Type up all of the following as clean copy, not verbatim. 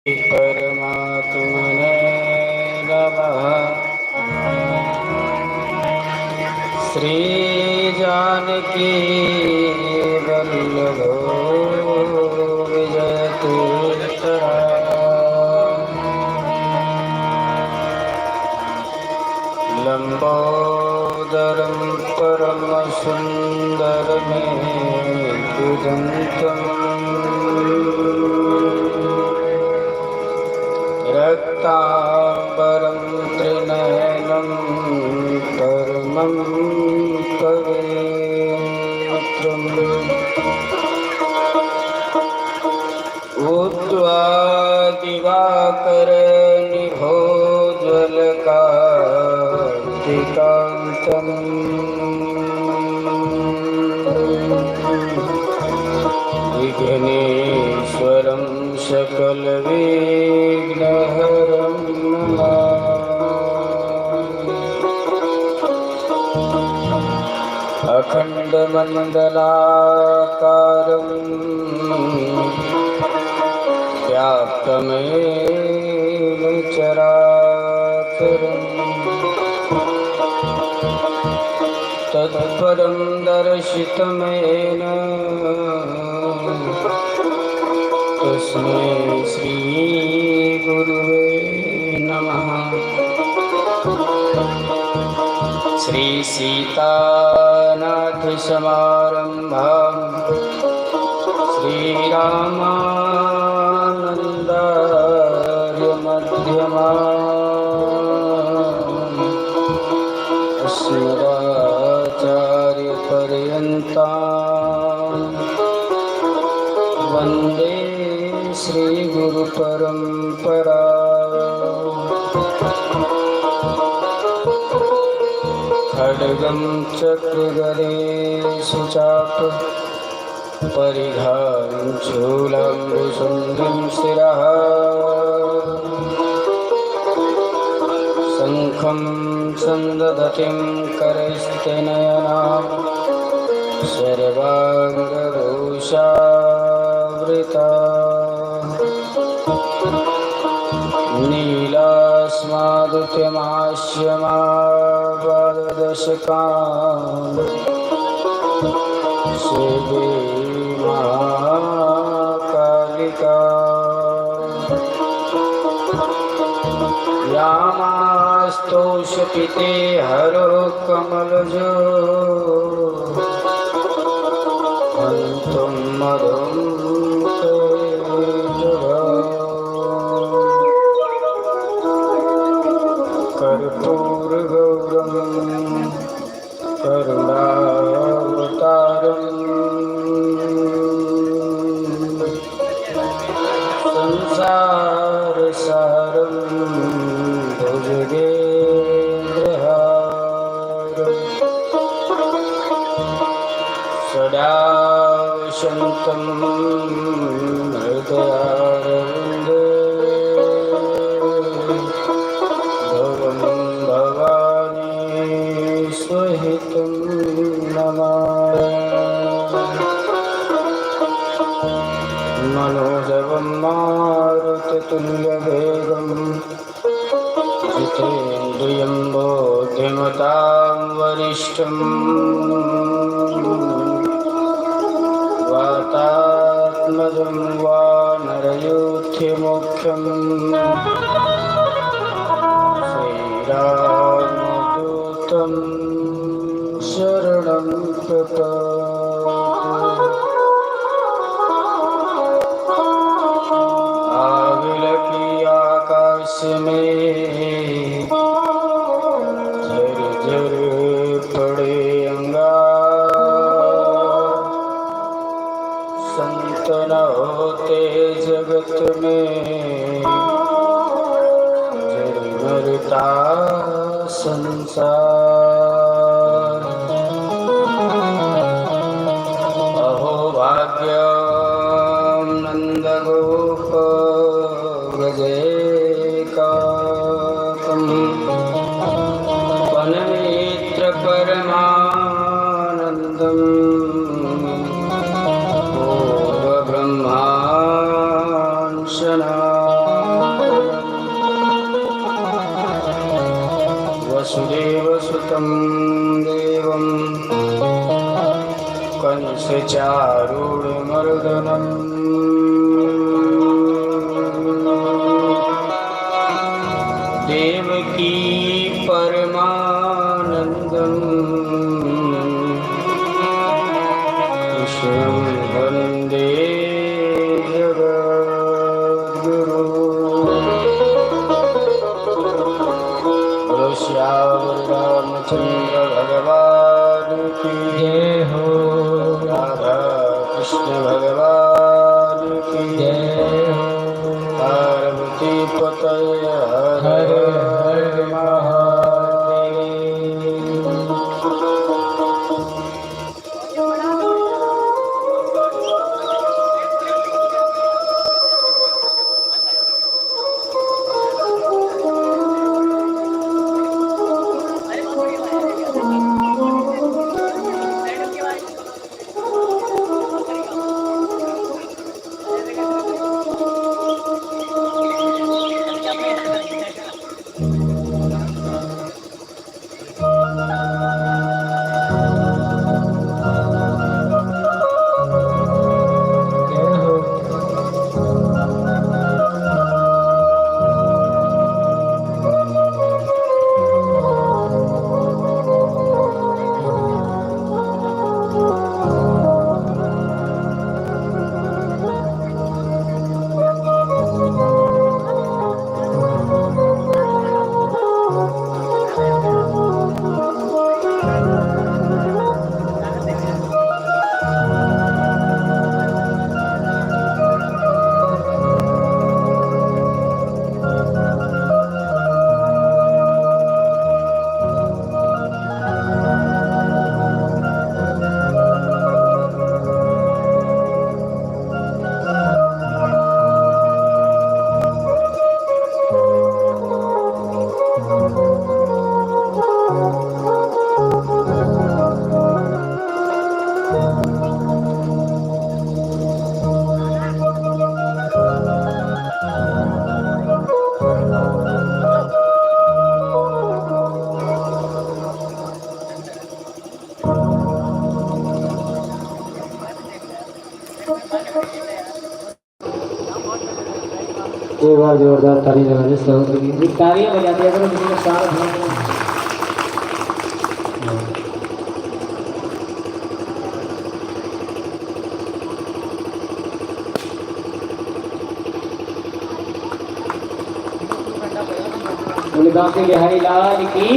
परमात्मने नमः। श्री जानकी वल्लभो विजय तीर्थरा लंबोदरं परम सुंदरमेघदंतं रक्तांबरं त्रिनयनं परमं कवीन्द्रम् उद्वादिवाकरनिभोज्वलकान्तिकान्तम् विघ्नेश्वरं सकलविघ्नहरं नमामि। अखण्डमण्डलाकारं व्याप्तमेव चराचरम् तत्परं दर्शितमेन तस्मै श्रीगुरुवे नमः। श्रीसीतानाथसमारम्भां श्रीरामानन्दार्यमध्यमाम् अस्मदाचार्यपर्यन्तां वन्दे श्रीगुरुपरम्परा। खड्गं चक्रगदेषु चाप परिघां शूलं शिरः शङ्खं सन्दधतिं करस्तेनयना सर्वाङ्गभूषावृता नीलास्मादुत्यमाश्यमादशकान् शिवे महाकालिका यामास्तोषपिते हरो कमलजो हन्तुं मदं कर्पूरगौरं करुणावतारम् संसारसारं भुजगेन्द्रहारम् सदा वसन्तं हृदयारविन्दे भवं भवानी स्वहितं नमामि। मनोजवं मारुततुल्यवेगं जितेन्द्रियं बुद्धिमतां वरिष्ठं वातात्मजं वानरयूथ्यमुख्यं श्रीरामदूतं शरणं प्रपद्ये। आविलकी आकाश में झर झर पड़े अंगार संत न होते जगत में झरता संसार। अहो भाग्यं नंदगोप गजेकाकं वनमित्र परमानन्दं पूर्वब्रह्मांशना वसुदेवसुतं देवं कंसचारूढमर्दनम् देवकी परमानन्दम् कृष्णं वन्दे जगद्गुरुं। श्याम रामचंद्र भगवान की जय हो। राधा कृष्ण भगवान की जय हो। पार्वती पतये हर हर महादेव। एक बार जोरदार ताली लगाने से तालियां बजा दिया करो, किसी का सारा ध्यान बोले के बिहारी लाल की।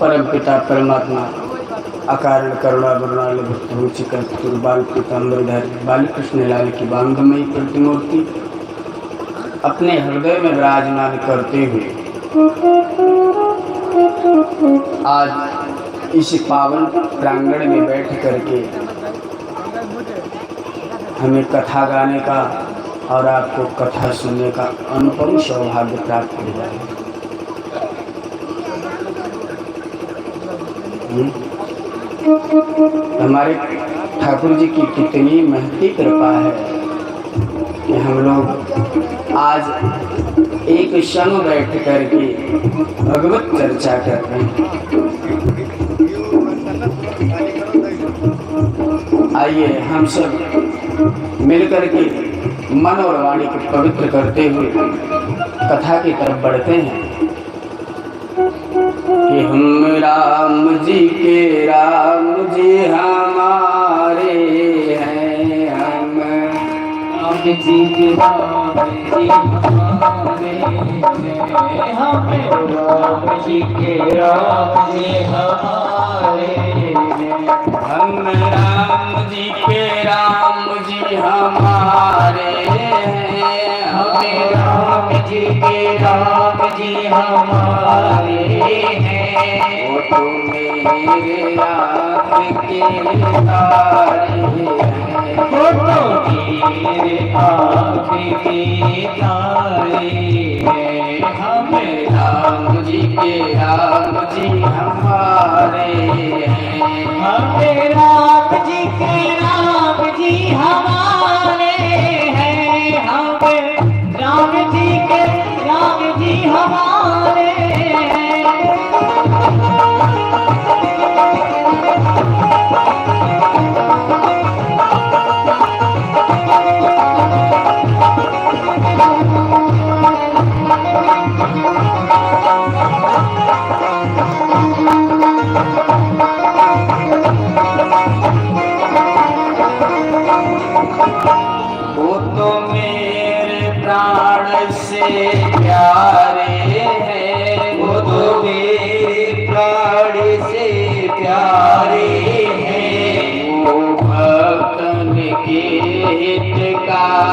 परम पिता परमात्मा अकारण करुणा गुरुणाल भक्तरुचिकर बाल पीताम्बरधर बालकृष्ण लाल की बांधमयी प्रतिमूर्ति अपने हृदय में विराजमान करते हुए आज इस पावन प्रांगण में बैठ करके हमें कथा गाने का और आपको कथा सुनने का अनुपम सौभाग्य प्राप्त हुआ है। हमारे ठाकुर जी की कितनी महती कृपा है कि हम लोग आज एक संग बैठ करके भगवत चर्चा करते हैं। आइए हम सब मिलकर के मन और वाणी को पवित्र करते हुए कथा की तरफ बढ़ते हैं कि हम राम जी हमारे हैं। हम राम जी के हमारे हैं। हम राम जी के हमारे हैं। हम राम जी हमारे हैं। हम राम जी के राम जी हमारे हैं। वो तो मेरे आपके तारे हैं। वो तो मेरे आपके तारे हैं। हमें राम जी के राम जी हमारे हैं। हमें राम जी के राम जी हमारे हैं। हमें राम जी के राम जी हमारे हैं। वो तो मेरे प्राण से प्यारे हैं। वो तो मेरे प्राण से प्यारे हैं। वो भक्तन के हितकारी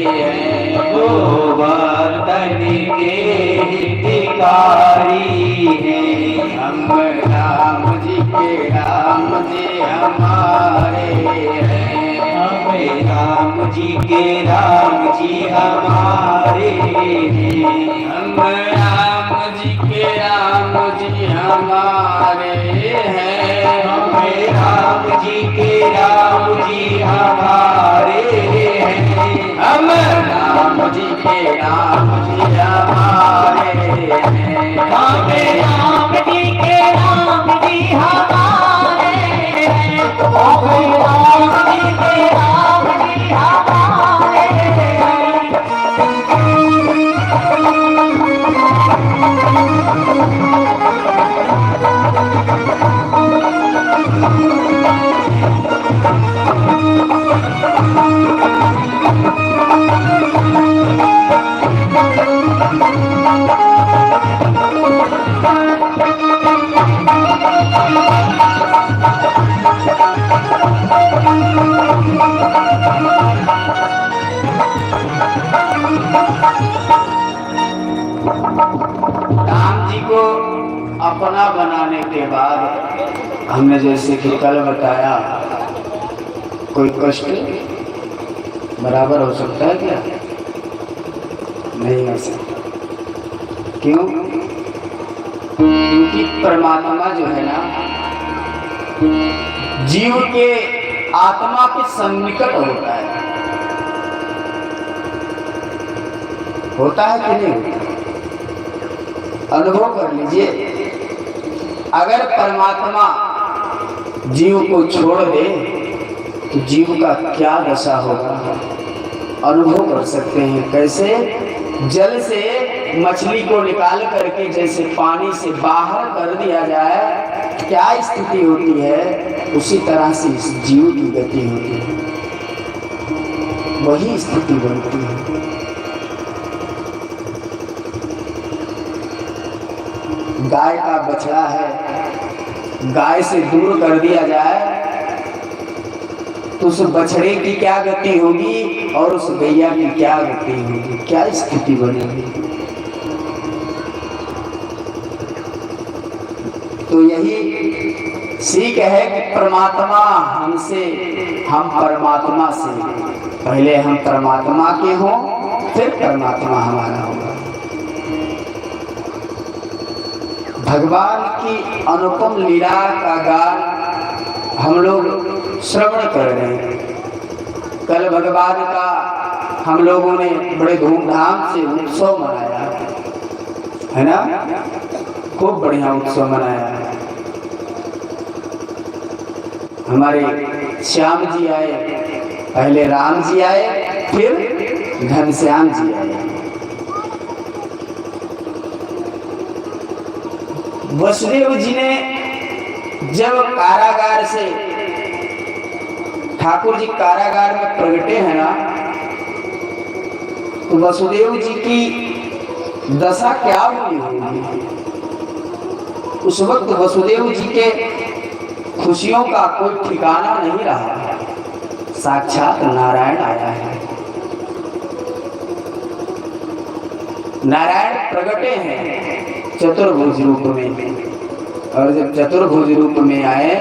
हैं। वो बर्तन के हितकारी हैं। हम राम जी के राम जी हमारे हैं। हमें राम जी के राम जी हमारे हैं। हम राम जी के राम जी हमारे हैं। हमें राम जी के राम जी हमारे हैं। हम राम जी के राम जी हमारे हैं। हमें राम जी के राम जी हमारे हैं। हमें राम जी के राम जी हमारे हैं। राम जी को अपना बनाने के बाद हमने जैसे कि कल बताया, कोई कष्ट बराबर हो सकता है क्या? नहीं हो सकता। क्यों? क्योंकि परमात्मा जो है ना, जीव के आत्मा के सन्निकट होता है कि नहीं होता? अनुभव कर लीजिए, अगर परमात्मा जीव को छोड़ दे तो जीव का क्या दशा होगा, अनुभव कर सकते हैं। कैसे? जल से मछली को निकाल करके जैसे पानी से बाहर कर दिया जाए, क्या स्थिति होती है, उसी तरह से इस जीव की गति होती है, वही स्थिति बनती है। गाय का बछड़ा है, गाय से दूर कर दिया जाए तो उस बछड़े की क्या गति होगी और उस गैया की क्या गति होगी, क्या स्थिति बनेगी। तो यही सीख है कि परमात्मा हमसे, हम परमात्मा से, पहले हम परमात्मा के हों फिर परमात्मा हमारा होगा। भगवान की अनुपम लीला का गान हम लोग श्रवण कर रहे हैं। कल भगवान का हम लोगों ने बड़े धूमधाम से उत्सव मनाया है ना, खूब बढ़िया उत्सव मनाया है। हमारे श्याम जी आए, पहले राम जी आए, फिर घनश्याम जी आए। वसुदेव जी ने जब कारागार से, ठाकुर जी कारागार में प्रगटे हैं ना, तो वसुदेव जी की दशा क्या हुई होगी। उस वक्त वसुदेव जी के खुशियों का कोई ठिकाना नहीं रहा। साक्षात नारायण आया है। नारायण प्रगटे हैं चतुर्भुज रूप में, और जब चतुर्भुज रूप में आए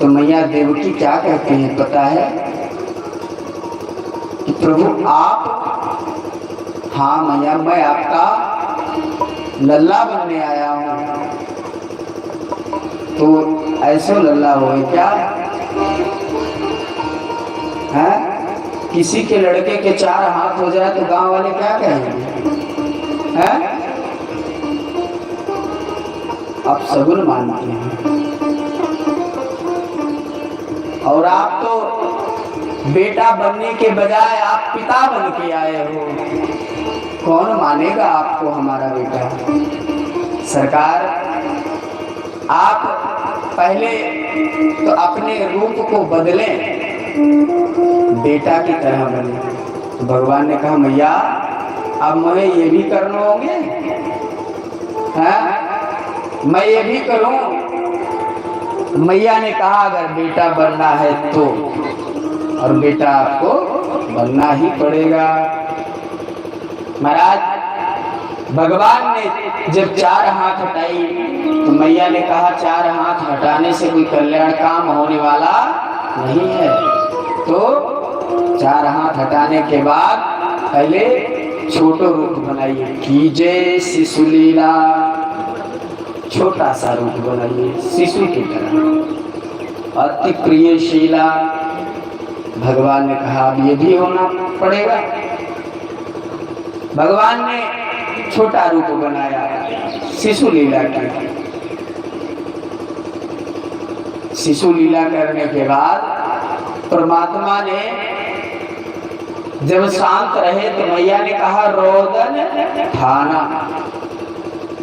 तो मैया देवकी क्या कहती हैं पता है कि प्रभु आप, हाँ मैया मैं आपका लल्ला बनने आया हूँ, तो ऐसा लल्ला हो क्या है? किसी के लड़के के 4 हाथ हो जाए तो गांव वाले क्या कहेंगे? हैं? आप सगुन मानते हैं, और आप तो बेटा बनने के बजाय आप पिता बन के आए हो। कौन मानेगा आपको हमारा बेटा? सरकार, आप पहले तो अपने रूप को बदलें, बेटा की तरह बने। तो भगवान ने कहा मैया अब मैं ये भी करना होंगे, मैं ये भी करूं? मैया ने कहा अगर बेटा बनना है तो, और बेटा आपको बनना ही पड़ेगा। महाराज भगवान ने जब 4 हाथ हटाई तो मैया ने कहा 4 हाथ हटाने से कोई कल्याण काम होने वाला नहीं है। तो 4 हाथ हटाने के बाद पहले छोटो रूप बनाइए, कीजे शिशु लीला, छोटा सा रूप बनाइए शिशु की तरह, अति प्रियशीला। भगवान ने कहा अब ये भी होना पड़ेगा। भगवान ने छोटा रूप बनाया शिशु लीला की। शिशु लीला करने के बाद परमात्मा ने जब शांत रहे तो मैया ने कहा रोदन ठाना।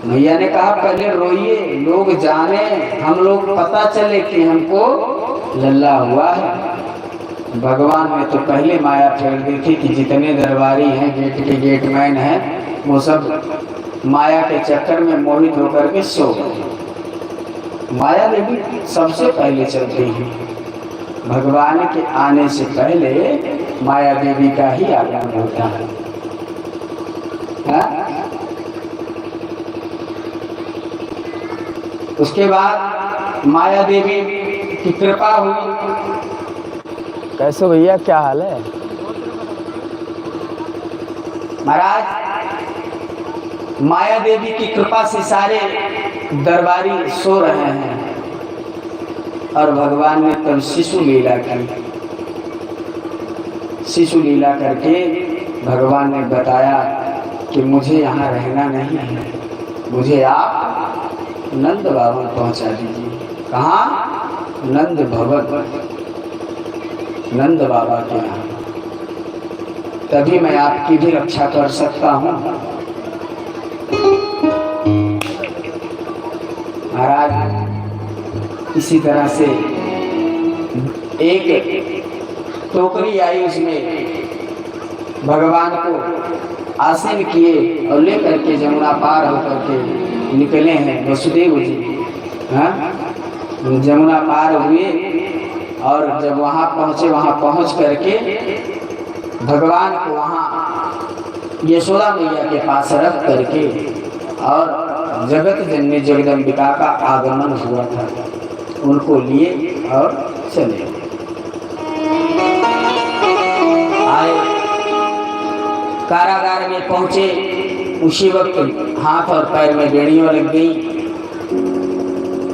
मैया ने कहा पहले रोइए, लोग जाने, हम लोग पता चले कि हमको लल्ला हुआ है। भगवान ने तो पहले माया फेर दी थी कि जितने दरबारी हैं, गेट के गेटमैन हैं, वो सब माया के चक्कर में मोहित होकर के सो गए। माया देवी सबसे पहले चलती है, भगवान के आने से पहले माया देवी का ही आगमन होता है। उसके बाद माया देवी की कृपा हुई। कैसे भैया, क्या हाल है महाराज? माया देवी की कृपा से सारे दरबारी सो रहे हैं, और भगवान ने तब शिशु लीला की। शिशु लीला करके भगवान ने बताया कि मुझे यहाँ रहना नहीं है, मुझे आप नंद भवन पहुँचा दीजिए। कहाँ? नंद भवन, नंद बाबा के यहाँ, तभी मैं आपकी भी रक्षा कर सकता हूँ। महाराज इसी तरह से एक टोकरी आई, उसमें भगवान को आसीन किए और लेकर के जमुना पार होकर के निकले हैं वसुदेव जी। जमुना पार हुए, और जब वहाँ पहुँचे, वहाँ पहुँच करके भगवान को वहाँ यशोदा मैया के पास रख करके, और जगत जननी जगदम्बिका का आगमन हुआ था, उनको लिए और चले आए। कारागार में पहुँचे, उसी वक्त हाथ और पैर में बेड़ियाँ लग गई,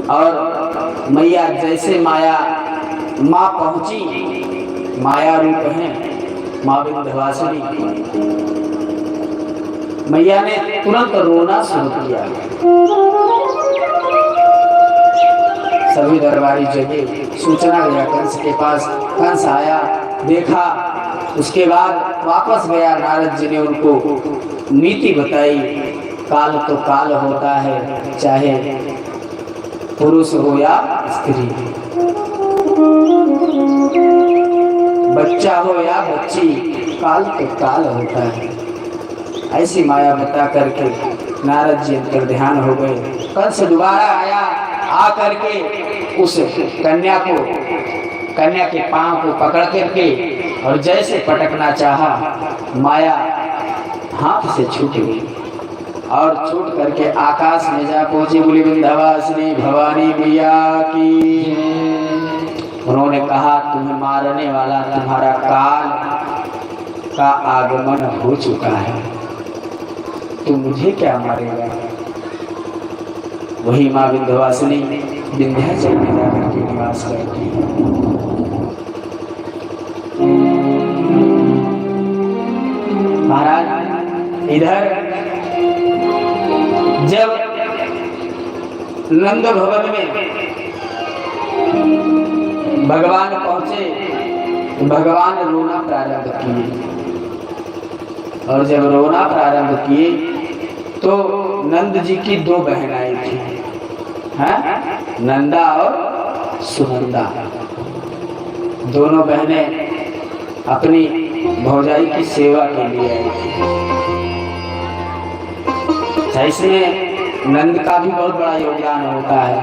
और मैया जैसे माया माँ पहुंची, माया रूप है माँ विंध्यवासिनी, मैया ने तुरंत रोना शुरू किया। सभी दरबारी जगे, सूचना गया कंस के पास। कंस आया, देखा, उसके बाद वापस गया। नारद जी ने उनको नीति बताई, काल तो काल होता है, चाहे पुरुष हो या स्त्री, बच्चा हो या बच्ची, काल तो काल होता है। ऐसी माया बता करके नारद जी अंतर ध्यान हो गए। कंस दोबारा आया, आ करके उस कन्या के पांव को पकड़ करके और जैसे पटकना चाहा माया हाथ से छूट गई और छूट करके आकाश में जा पहुंची। बोली विंध्यवासिनी भवानी मैया की। उन्होंने कहा तुम्हें मारने वाला तुम्हारा काल का आगमन हो चुका है, तू मुझे क्या मारेगा। वही माँ विंध्यवासिनी विंध्याचल में जाकर के निवास करती है। महाराज इधर जब नंद भवन में भगवान पहुंचे, भगवान रोना प्रारंभ किए और जब रोना प्रारंभ किए तो नंद जी की दो बहनाएं थी, हैं? नंदा और सुनंदा। दोनों बहनें अपनी भौजाई की सेवा के लिए आई थी। इसमें नंद का भी बहुत बड़ा योगदान होता है।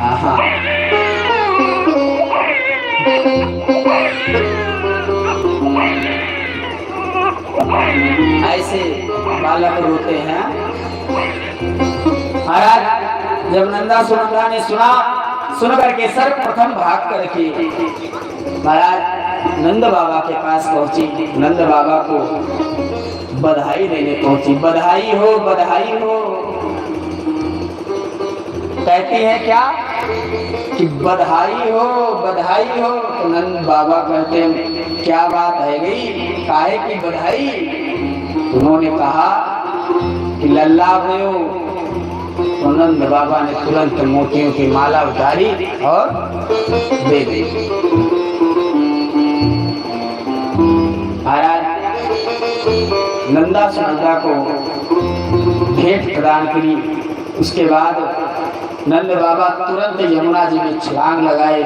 हाँ, ऐसे बालक रोते हैं। महाराज जब नंदा सुनंदा ने सुन करके सर्वप्रथम भाग करके महाराज नंद बाबा के पास पहुंची। नंद बाबा को बधाई देने पहुंची। बधाई हो, बधाई हो। कहती है क्या कि बधाई हो, बधाई हो। तो नंद बाबा कहते हैं क्या बात है गई, काहे की बधाई। उन्होंने कहा कि लल्ला भयो। तो नंद बाबा ने तुरंत मोतियों की माला उतारी और दे दी। महाराज नंदा सुनंदा को भेंट प्रदान करी। उसके बाद नंद बाबा तुरंत यमुना जी में छलांग लगाए।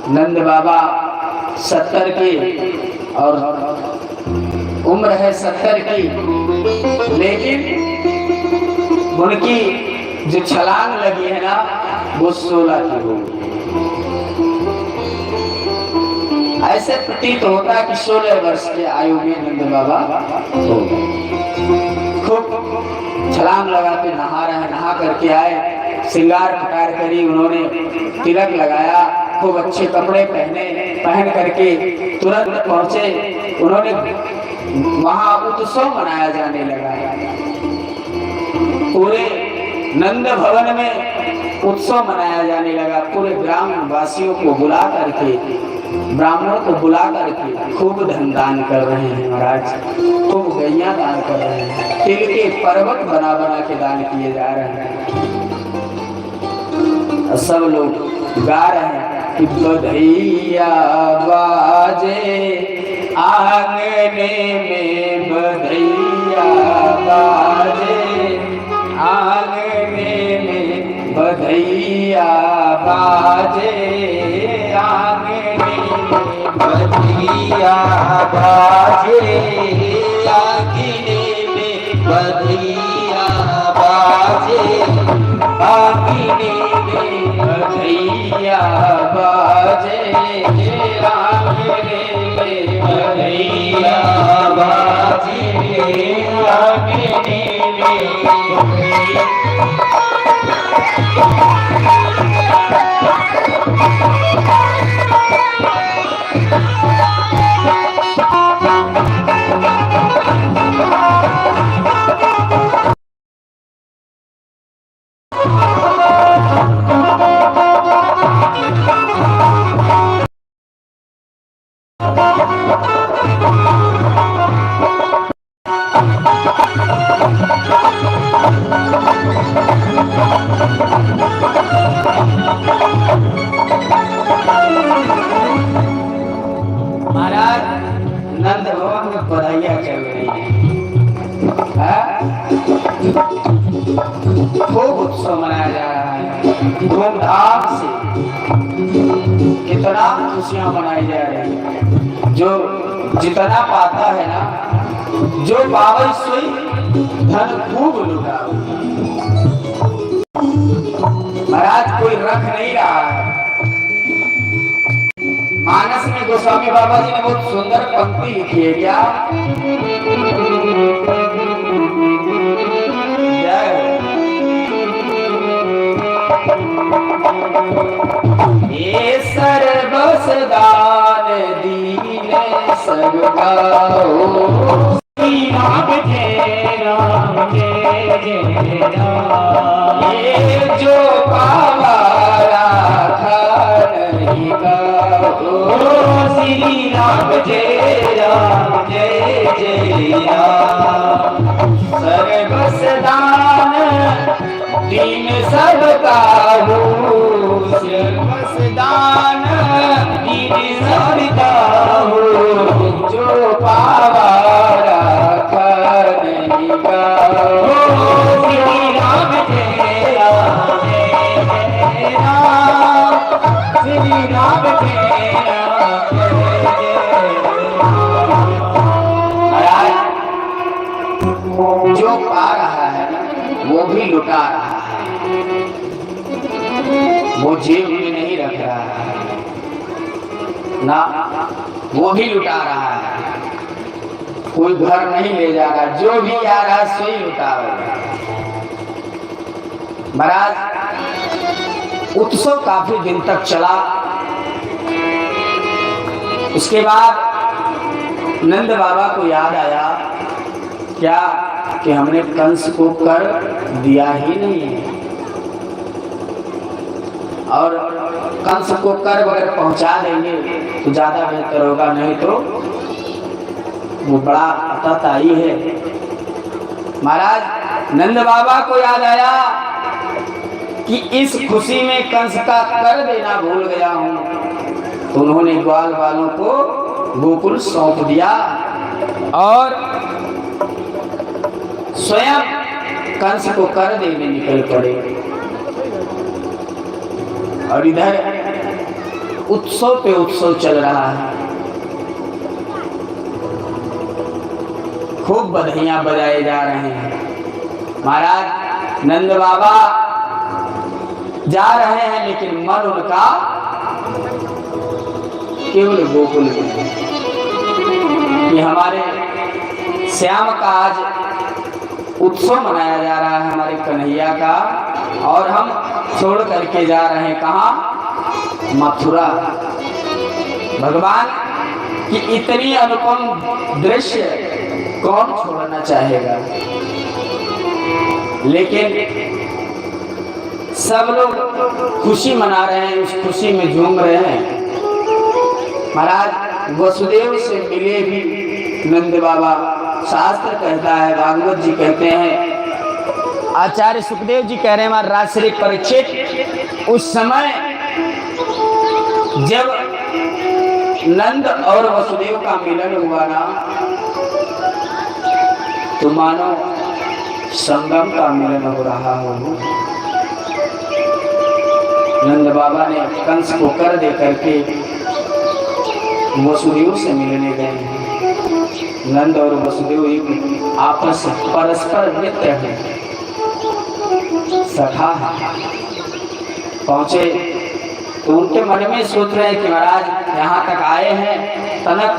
नंद बाबा 70 के और उम्र है 70 की, लेकिन उनकी जो छलांग लगी है ना वो 16 की हो। ऐसे प्रतीत होता है कि 16 वर्ष के आयु में नंद बाबा हो गए। खूब छलांग लगा के नहा रहे, नहा करके आए, श्रृंगार पटार करी, उन्होंने तिलक लगाया, खूब अच्छे कपड़े पहन करके तुरंत पहुंचे। उन्होंने वहां उत्सव मनाया जाने लगा। पूरे नंद भवन में उत्सव मनाया जाने लगा। पूरे ग्राम वासियों को बुला करके, ब्राह्मणों को बुला करके खूब धन दान कर रहे हैं महाराज, खूब गैया दान कर रहे हैं, तिल के पर्वत बना बना के दान किए जा रहे हैं। सब लोग गा रहे हैं कि बधैया बाजे आंगने में, बधैया बाजे आंगने में, बधैया बाजे आंगने में, बधैया बाजे आंगने में, बधैया बाजे आंगने में, बधैया बाजे आंगने में, बधैया बाजे आंगने में। महाराज नंद भवन में बधाइयाँ चल रही है, खूब उत्सव मनाया जा रहा है धूमधाम से। कितना खुशियां मनाई जा रही है। जो जितना पाता है ना, जो पावई सोई धन खूब लुटा। महाराज कोई रख नहीं रहा है। मानस में गोस्वामी बाबा जी ने बहुत सुंदर पंक्ति लिखी है क्या? ये सर्वस दान दीन सबका राम जय राम। ये जो पावा राखा नहीं गाओ। श्री राम जय राम। सर्वस दान दीन सबका हो। सर्वस दान दीन सबका हो। जो पावा राखा नहीं गाओ। श्री राम जय राम जय राम। श्री राम जय राम महाराज जो पा रहा है ना वो भी लुटा रहा है, वो जेब में नहीं रख रहा है ना, वो भी लुटा रहा है। कोई घर नहीं ले जा रहा, जो भी आ रहा है सोई लुटा रहा है। महाराज उत्सव काफी दिन तक चला। उसके बाद नंद बाबा को याद आया क्या कि हमने कंस को कर दिया ही नहीं है, और कंस को कर वगैरह पहुंचा देंगे तो ज्यादा बेहतर होगा, नहीं तो वो बड़ा अतताई है। महाराज नंद बाबा को याद आया कि इस खुशी में कंस का कर देना भूल गया हूं, तो उन्होंने ग्वाल वालों को गोकुल सौंप दिया और स्वयं कंस को कर देने निकल पड़े। और इधर उत्सव पे उत्सव चल रहा है, खूब बधाइयां बजाए जा रहे हैं। महाराज नंद बाबा जा रहे हैं लेकिन मन उनका केवल गोकुल में। ये हमारे श्याम का आज उत्सव मनाया जा रहा है, हमारे कन्हैया का, और हम छोड़ करके जा रहे हैं कहाँ? मथुरा। भगवान की इतनी अनुपम दृश्य कौन छोड़ना चाहेगा, लेकिन सब लोग खुशी मना रहे हैं, उस खुशी में झूम रहे हैं। महाराज वसुदेव से मिले भी नंद बाबा। शास्त्र कहता है, भागवत जी कहते हैं, आचार्य सुखदेव जी कह रहे हैं महाराज श्री परीक्षित, उस समय जब नंद और वसुदेव का मिलन हुआ ना, तो मानो संगम का मिलन हो रहा हो। नंद बाबा ने कंस को कर दे करके वसुदेव से मिलने गए। नंद और वसुदेव एक आपस परस्पर मित्र हैं, सखा है। पहुंचे तो उनके मन में सोच रहे हैं कि महाराज यहाँ तक आए हैं, तनक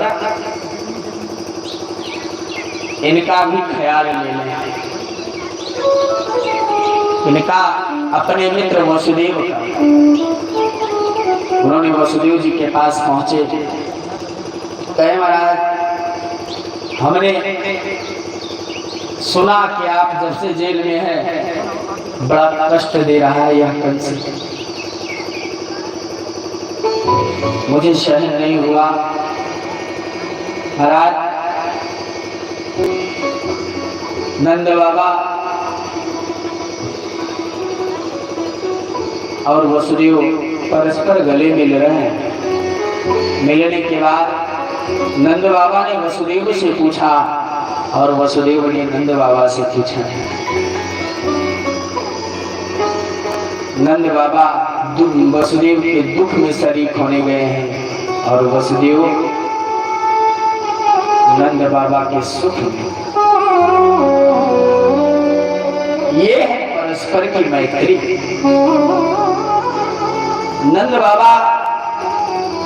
इनका भी ख्याल ले लें, इनका अपने मित्र वसुदेव का। उन्होंने वसुदेव जी के पास पहुंचे, कहे महाराज हमने सुना कि आप जब से जेल में हैं बड़ा कष्ट दे रहा है यह कंस, मुझे सहन नहीं हुआ। महाराज नंद बाबा और वसुदेव परस्पर गले मिल रहे हैं। मिलने के बाद नंद बाबा ने वसुदेव से पूछा और वसुदेव ने नंद बाबा से पूछा। नंद बाबा वसुदेव के दुख में शरीक होने गए हैं और वसुदेव नंद बाबा के सुख में। ये है परस्पर की मैत्री। नंद बाबा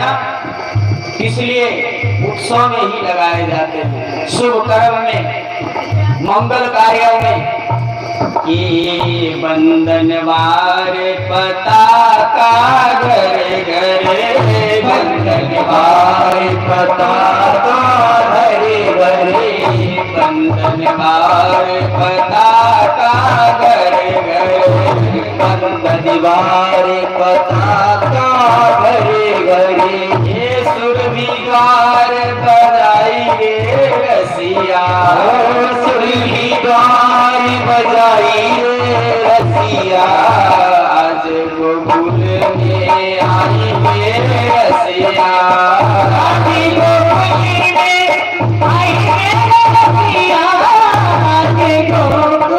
बधाइयाँ किस लिए उत्सव में ही लगाए जाते हैं, शुभ कर्म में, मंगल कार्यों में। ये बंधनवार पताका घरे घरे, बंधनवार पताका घरे घरे, बंधनवार पताका घरे घरे, बंधनवार पताका घरे घरे। ये सुरभिद्वार बजाई रे रसिया, सुरभिद्वार बजाई रे रसिया, आज गोकुल में आई रे रसिया, आज गोकुल में आई रे रसिया, आज गोकुल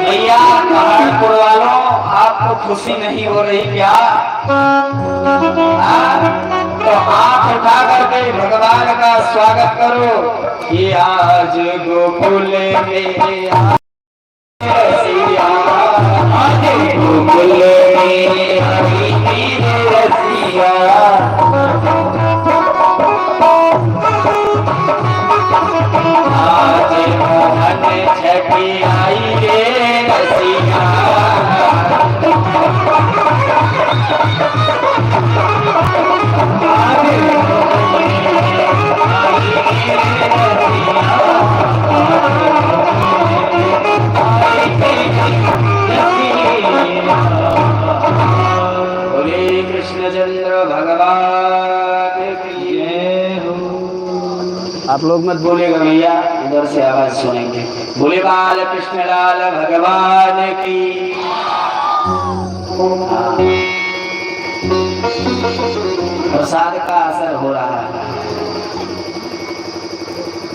भैया पहाड़पुर वालों, आपको खुशी नहीं हो रही क्या? तो हाथ उठा करके भगवान का स्वागत करो कि आज गोकुल में रसिया, आज गोकुल में आई रसिया, आज मोहन छठी आई रे रसिया, बोले कृष्णचंद्र भगवान की जय हो। आप लोग मत बोलेगा भैया, इधर से आवाज सुनेंगे। बोले बाल कृष्ण लाल भगवान की। प्रसाद का असर हो रहा है।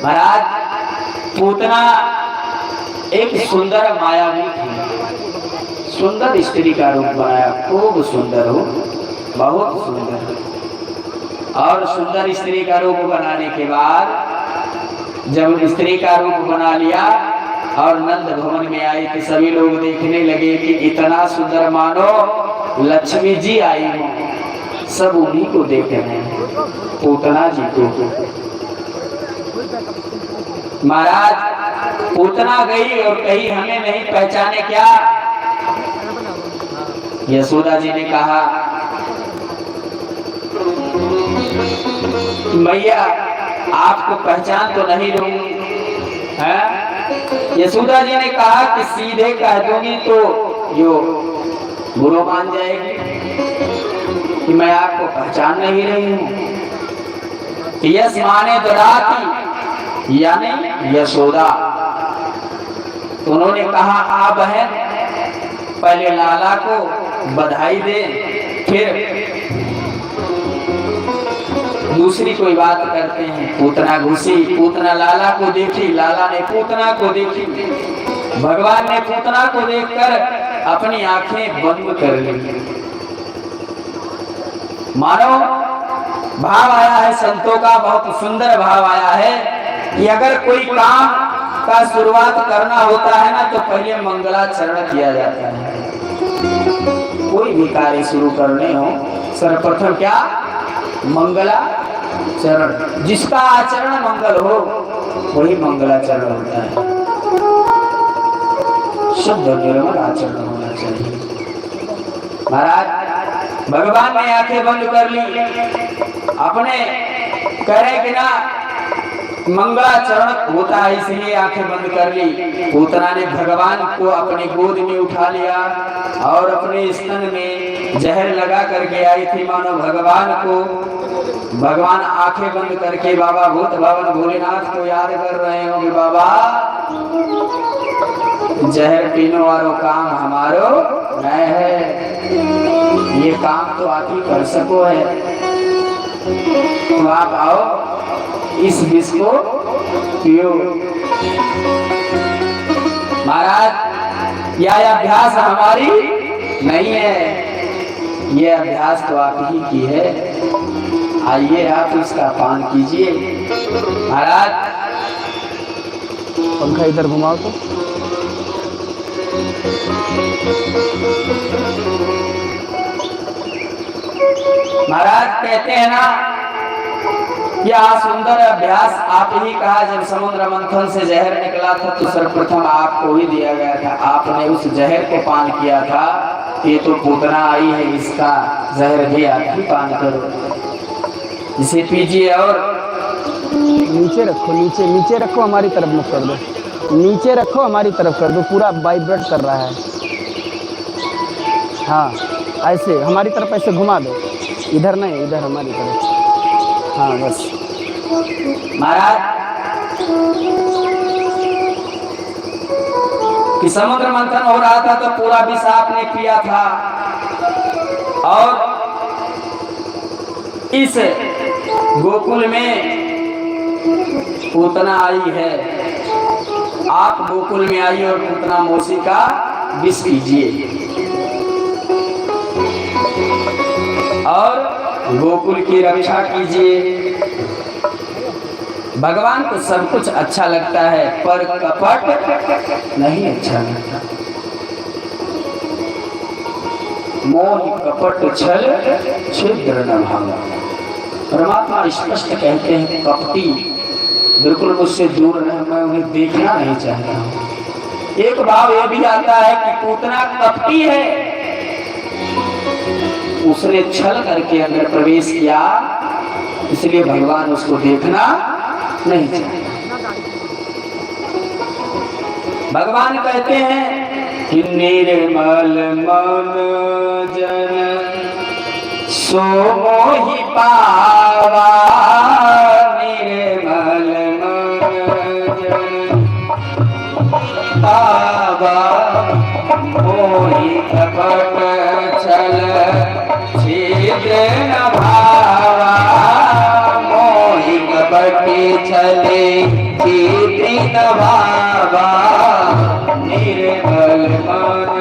महाराज, पूतना एक सुंदर मायावी थी, सुंदर स्त्री का रूप बनाया, खूब सुंदर हो, बहुत सुंदर। और सुंदर स्त्री का रूप बनाने के बाद जब स्त्री का रूप बना लिया और नंद भवन में आई तो सभी लोग देखने लगे कि इतना सुंदर मानो लक्ष्मी जी आई हो। सब उन्हीं को देख रहे हैं, पूतना जी को। महाराज, पूतना गई और कही हमें नहीं पहचाने क्या? यशोदा जी ने कहा, मैया आपको पहचान तो नहीं दूंगी है? यशोदा जी ने कहा कि सीधे कह दूंगी तो यो बुरो मान जाएगी कि मैं आपको पहचान नहीं रही हूँ। यश माने ददाती यानी यशोदा। तो उन्होंने कहा, आ बहन पहले लाला को बधाई दे, फिर दूसरी कोई बात करते हैं। पूतना घुसी, पूतना लाला को देखी, लाला ने पूतना को देखी। भगवान ने पूतना को देखकर अपनी आंखें बंद कर ली। मानो भाव आया है संतों का, बहुत सुंदर भाव आया है कि अगर कोई काम का शुरुआत करना होता है ना तो पहले मंगलाचरण किया जाता है। कोई भी कार्य शुरू करने हो सर्वप्रथम क्या? मंगलाचरण। जिसका आचरण मंगल हो वही मंगलाचरण होता है। शुद्ध निर्मल आचरण होना चाहिए। महाराज, भगवान ने आंखें बंद कर ली, अपने करे कि ना मंगलाचरण होता है इसलिए आंखें बंद कर ली। पूतना ने भगवान को अपनी गोद में उठा लिया और अपने स्तन में जहर लगा करके आई थी मानो भगवान को। भगवान आंखें बंद करके बाबा भूत भवन भोलेनाथ को याद कर रहे होंगे, बाबा जहर पीने वालों काम हमारो नहीं है, ये काम तो आप ही कर सको है। तो आप आओ इस विष को पियो। महाराज, यह अभ्यास हमारी नहीं है, ये अभ्यास तो आप ही की है। आइए आप इसका पान कीजिए। महाराज, पंखा इधर घुमाओ तो। महाराज कहते हैं ना, यह सुंदर अभ्यास आप ही कहा, जब समुद्र मंथन से जहर निकला था तो सर्वप्रथम आपको ही दिया गया था। आपने उस जहर को पान किया था। ये तो पूतना आई है, इसका जहर भी आप ही पान करो, इसे पीजिए। और नीचे रखो, नीचे नीचे रखो, हमारी तरफ मुख कर दो, नीचे रखो, हमारी तरफ कर दो, पूरा वाइब्रेट कर रहा है। हाँ ऐसे हमारी तरफ ऐसे घुमा दो, इधर नहीं, इधर हमारी तरफ। हाँ बस। महाराज कि समुद्र मंथन हो रहा था तो पूरा विष आपने पिया था, और इस गोकुल में पूतना आई है। आप गोकुल में आई और पूतना मौसी का विष पीजिए और गोकुल की रक्षा कीजिए। भगवान को सब कुछ अच्छा लगता है, पर कपट नहीं अच्छा लगता। मोह कपट छल छिद्र न भावा। परमात्मा स्पष्ट कहते हैं, कपटी बिल्कुल मुझसे दूर रहे, मैं उन्हें देखना नहीं चाहता हूँ। एक भाव यह भी आता है कि पूतना कपटी है, उसने छल करके अंदर प्रवेश किया, इसलिए भगवान उसको देखना नहीं चाहते। भगवान कहते हैं कि निर्मल मन जन सो मोहि पावा। निर्मल मन जन पावा, मोहि कपट छल छिद्र न भावा। मोहि कपट छले छिद्र न भावा। निर्मल मन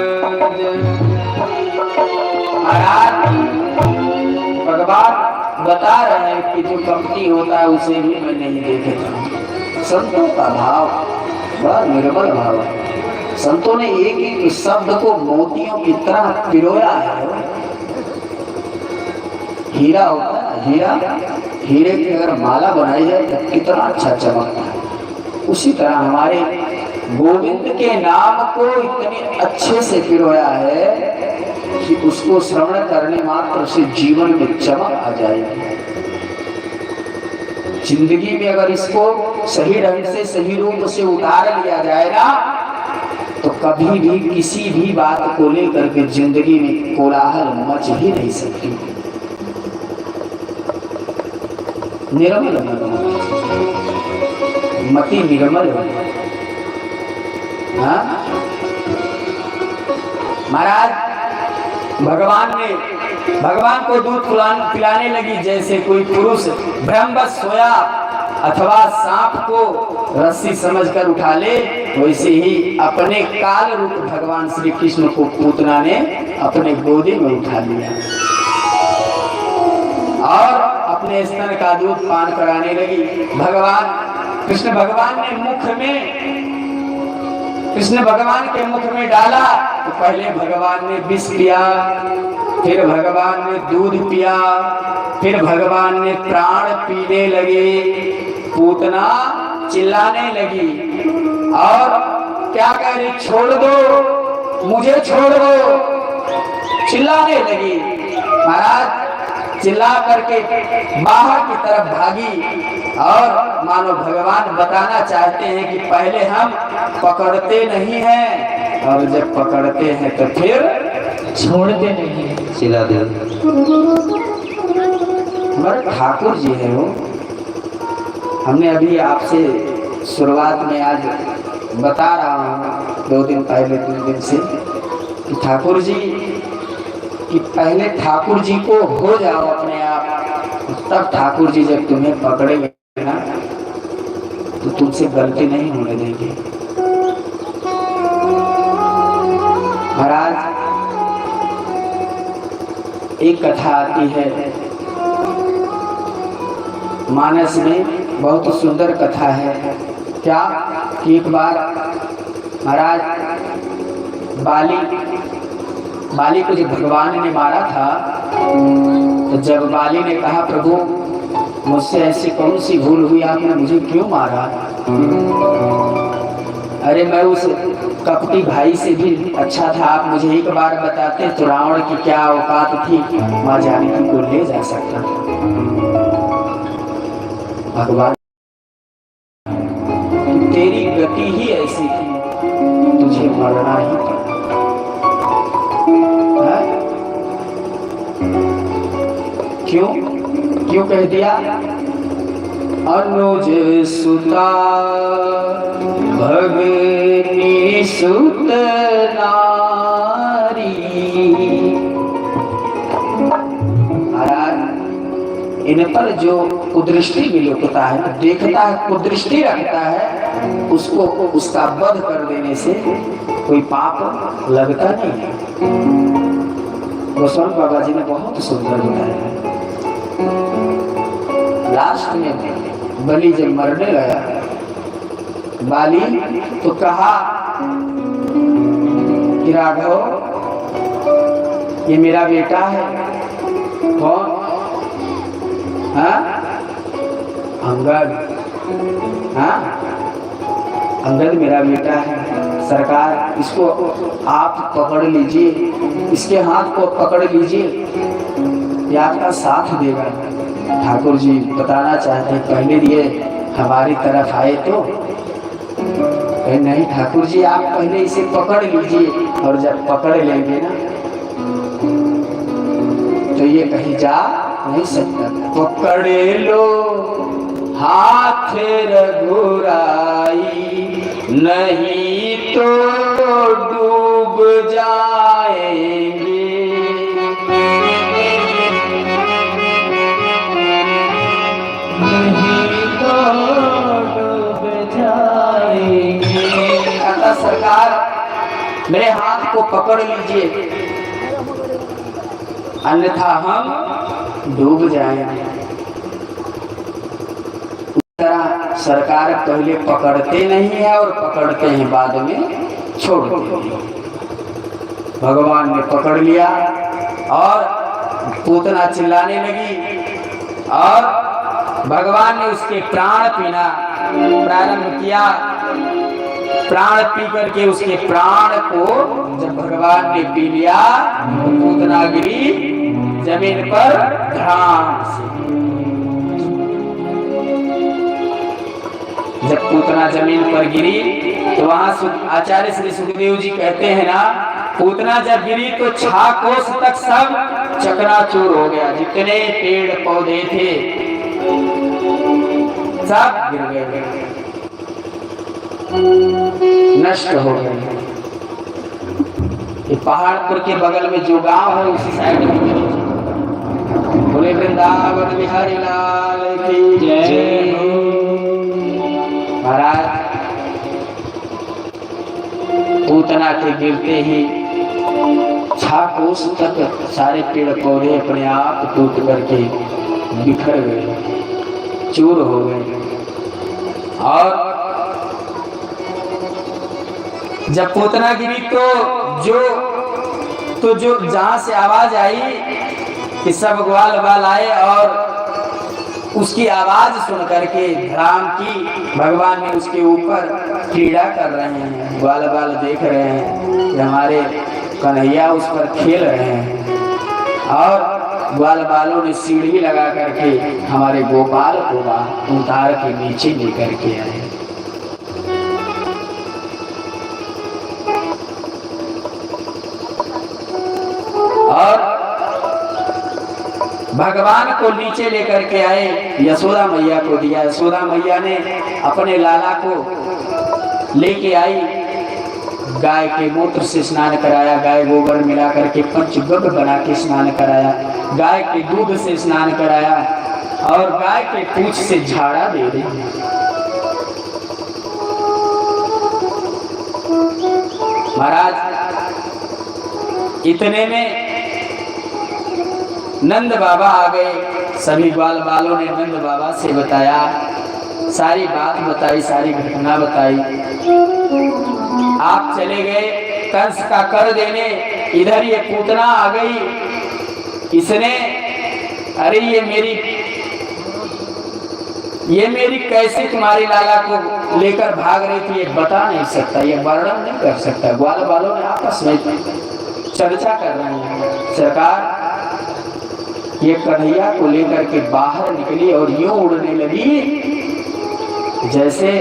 जन। भगवान बता रहे हैं कि जो कपटी होता है उसे भी मैं नहीं देखता। संतों का भाव बड़ा निर्मल भाव है। संतों ने एक एक शब्द को मोतियों की तरह पिरोया है। हीरा होता है, हीरा, हीरे की अगर माला बनाई जाए तो कितना अच्छा चमकता है। उसी तरह हमारे गोविंद के नाम को इतने अच्छे से पिरोया है कि उसको श्रवण करने मात्र से जीवन में चमक आ जाएगी। जिंदगी में अगर इसको सही ढंग से, सही रूप से उतार लिया जाए ना, तो कभी भी किसी भी बात को लेकर के जिंदगी में कोलाहल मच ही नहीं सकती। निर्मल मति निर्मल हो। हाँ महाराज, भगवान को दूध पिलाने लगी। जैसे कोई पुरुष ब्रह्मवश सोया अथवा सांप को रस्सी समझकर उठा ले, वैसे ही अपने काल रूप भगवान श्री कृष्ण को पूतना ने अपने गोदी में उठा लिया और अपने स्तन का दूध पान कराने लगी। कृष्ण भगवान के मुख में डाला तो पहले भगवान ने विष पिया, फिर भगवान ने दूध पिया, फिर भगवान ने प्राण पीने लगे। पूतना चिल्लाने लगी और क्या कह रही, छोड़ दो मुझे, छोड़ दो, चिल्लाने लगी। महाराज चिल्ला करके बाहर की तरफ भागी और मानो भगवान बताना चाहते हैं कि पहले हम पकड़ते नहीं हैं और जब पकड़ते हैं तो फिर छोड़ते नहीं हैं। चिल्ला दे। हमारे ठाकुर जी है वो। हमने अभी आपसे शुरुआत में आज बता रहा हूँ 2 दिन पहले, 3 दिन से, कि ठाकुर जी कि पहले ठाकुर जी को हो जाओ अपने आप, तब ठाकुर जी जब तुम्हें पकड़ेंगे ना तो तुमसे गलती नहीं होने देंगे। महाराज एक कथा आती है मानस में, बहुत सुंदर कथा है। क्या कि एक बार महाराज बाली को जब भगवान ने मारा था, तो जब बाली ने कहा प्रभु मुझसे ऐसी कौन सी भूल हुई, आपने मुझे क्यों मारा? अरे मैं उस कपटी भाई से भी अच्छा था, आप मुझे एक बार बताते तो रावण की क्या औकात थी, मां जानकी को ले जा सकता। भगवान तेरी गति ही ऐसी थी, तुझे मरना ही था। क्यों क्यों कह दिया? अनुज सुता भगनी सुत नारी। इन पर जो कुदृष्टि विलोकता है, देखता है, कुदृष्टि रखता है, उसको उसका वध कर देने से कोई पाप लगता नहीं है। गोस्वामी बाबा जी ने बहुत सुंदर बताया। लास्ट में बलि जब मरने लगा, बाली तो कहा कि राघव ये मेरा बेटा है। कौन? हाँ? अंगद। हाँ, अंगद मेरा बेटा है। सरकार इसको आप पकड़ लीजिए, इसके हाथ को पकड़ लीजिए, ये आपका साथ देगा। ठाकुर जी बताना चाहते हैं, पहले ये हमारी तरफ आए तो नहीं ठाकुर जी आप पहले इसे पकड़ लीजिए, और जब पकड़ लेंगे ना तो ये कहीं जा नहीं सकता। पकड़ लो हाथ रघुराई, नहीं तो डूब जाएंगे। नहीं तो डूब जाएंगे। कहता सरकार मेरे हाथ को पकड़ लीजिए, अन्यथा हम डूब जाएंगे। उस तरह सरकार पहले पकड़ते नहीं है और पकड़ते हैं बाद में छोड़ते हैं। भगवान ने पकड़ लिया और पूतना चिल्लाने लगी और भगवान ने उसके प्राण पीना प्रारंभ किया। प्राण पी करके उसके प्राण को जब भगवान ने पी लिया तो पूतना गिरी जमीन पर धड़ाम से। जब पूतना जमीन पर गिरी तो वहां आचार्य श्री सुखदेव जी कहते हैं ना, पूतना जब गिरी तो 6 कोस तक सब चकनाचूर हो गया। जितने पेड़ पौधे थे सब गिर गए, नष्ट हो गए। ये पहाड़पुर के बगल में जो गांव है उसी साइड में। बोले वृंदावन बिहारी लाल की जय। महाराज पूतना के गिरते ही 6 कोस तक सारे पेड़ पौधे अपने आप टूट करके बिखर गए, चूर हो गए। और जब पूतना गिरी तो जो जहां से आवाज आई कि सब ग्वाल बाल आए और उसकी आवाज सुन करके राम की भगवान ने उसके ऊपर क्रीड़ा कर रहे हैं। ग्वाल बाल देख रहे हैं कि हमारे कन्हैया उस पर खेल रहे हैं, और ग्वाल बालों ने सीढ़ी लगा करके हमारे गोपाल को उतार के नीचे लेकर के आए। और भगवान को नीचे लेकर के आए, यशोदा मैया को दिया। यशोदा मैया ने अपने लाला को लेके आई, गाय के मूत्र से स्नान कराया, गाय गोबर मिला करके पंचगव्य बना के स्नान कराया, गाय के दूध से स्नान कराया और गाय के पूंछ से झाड़ा दे दी। महाराज इतने में नंद बाबा आ गए। सभी ग्वाल बालों ने नंद बाबा से बताया, सारी बात बताई, सारी घटना बताई। आप चले गए कंस का कर देने, इधर ये पूतना आ गई, इसने अरे ये मेरी कैसे तुम्हारी लाला को लेकर भाग रही थी, ये बता नहीं सकता, ये वर्णन नहीं कर सकता। ग्वाल वालों ने आपस में चर्चा कर रहे हैं। सरकार ये कन्हैया को लेकर के बाहर निकली और यूं उड़ने लगी जैसे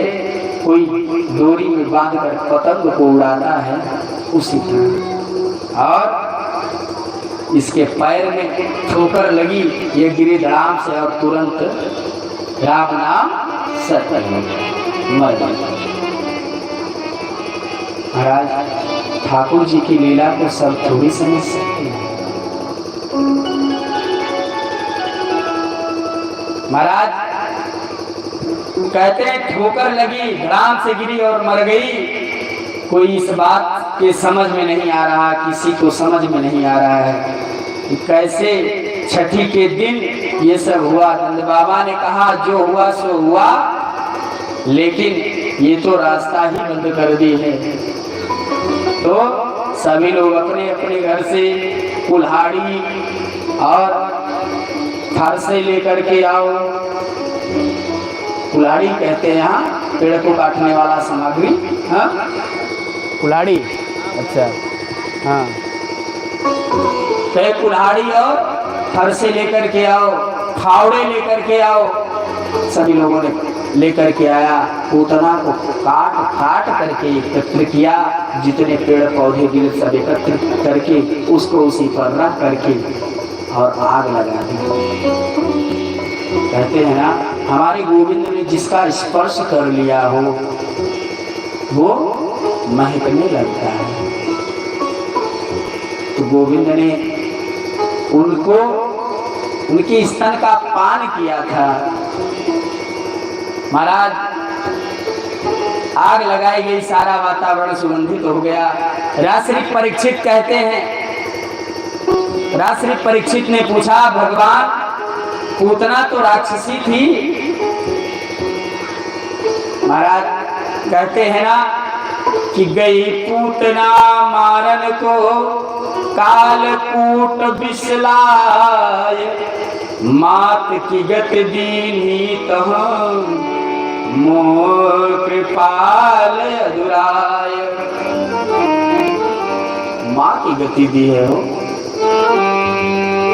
कोई डोरी में बांधकर पतंग को उड़ाता है, उसी तरह। और इसके पैर में ठोकर लगी, ये गिरी धड़ाम से और तुरंत राम नाम सत्य मर गया। महाराज ठाकुर जी की लीला को सब थोड़ी समझ सकते हैं। महाराज कहते हैं ठोकर लगी, धड़ाम से गिरी और मर गई। कोई इस बात के समझ में नहीं आ रहा, किसी को समझ में नहीं आ रहा है कि कैसे छठी के दिन ये सब हुआ। नंद बाबा ने कहा जो हुआ सो हुआ, लेकिन ये तो रास्ता ही बंद कर दी है। तो सभी लोग अपने अपने घर से कुल्हाड़ी और फारसे लेकर के आओ। कुल्हाड़ी कहते हैं यहाँ पेड़ को काटने वाला सामग्री। हाँ कुल्हाड़ी, अच्छा हाँ। तो कुल्हाड़ी और फरसे लेकर के आओ, फावड़े लेकर के आओ। सभी लोगों ने लेकर के आया, पूतना को काट काट करके एकत्र किया, जितने पेड़ पौधे गिरे सब एकत्र करके उसको उसी पर रख करके और आग लगा दी। कहते हैं ना हमारे गोविंद ने जिसका स्पर्श कर लिया हो वो महकने लगता है। तो गोविंद ने उनको उनकी स्तन का पान किया था। महाराज आग लगाई गई, सारा वातावरण सुगंधित हो गया। राश्री परीक्षित कहते हैं, राश्री परीक्षित ने पूछा भगवान पूतना तो राक्षसी थी। महाराज कहते हैं ना कि गई पूतना मारन को कालकूट बिसलाय, मात की गति दीनी तहं मोर कृपाल अधुराय। माँ की गति दी है वो,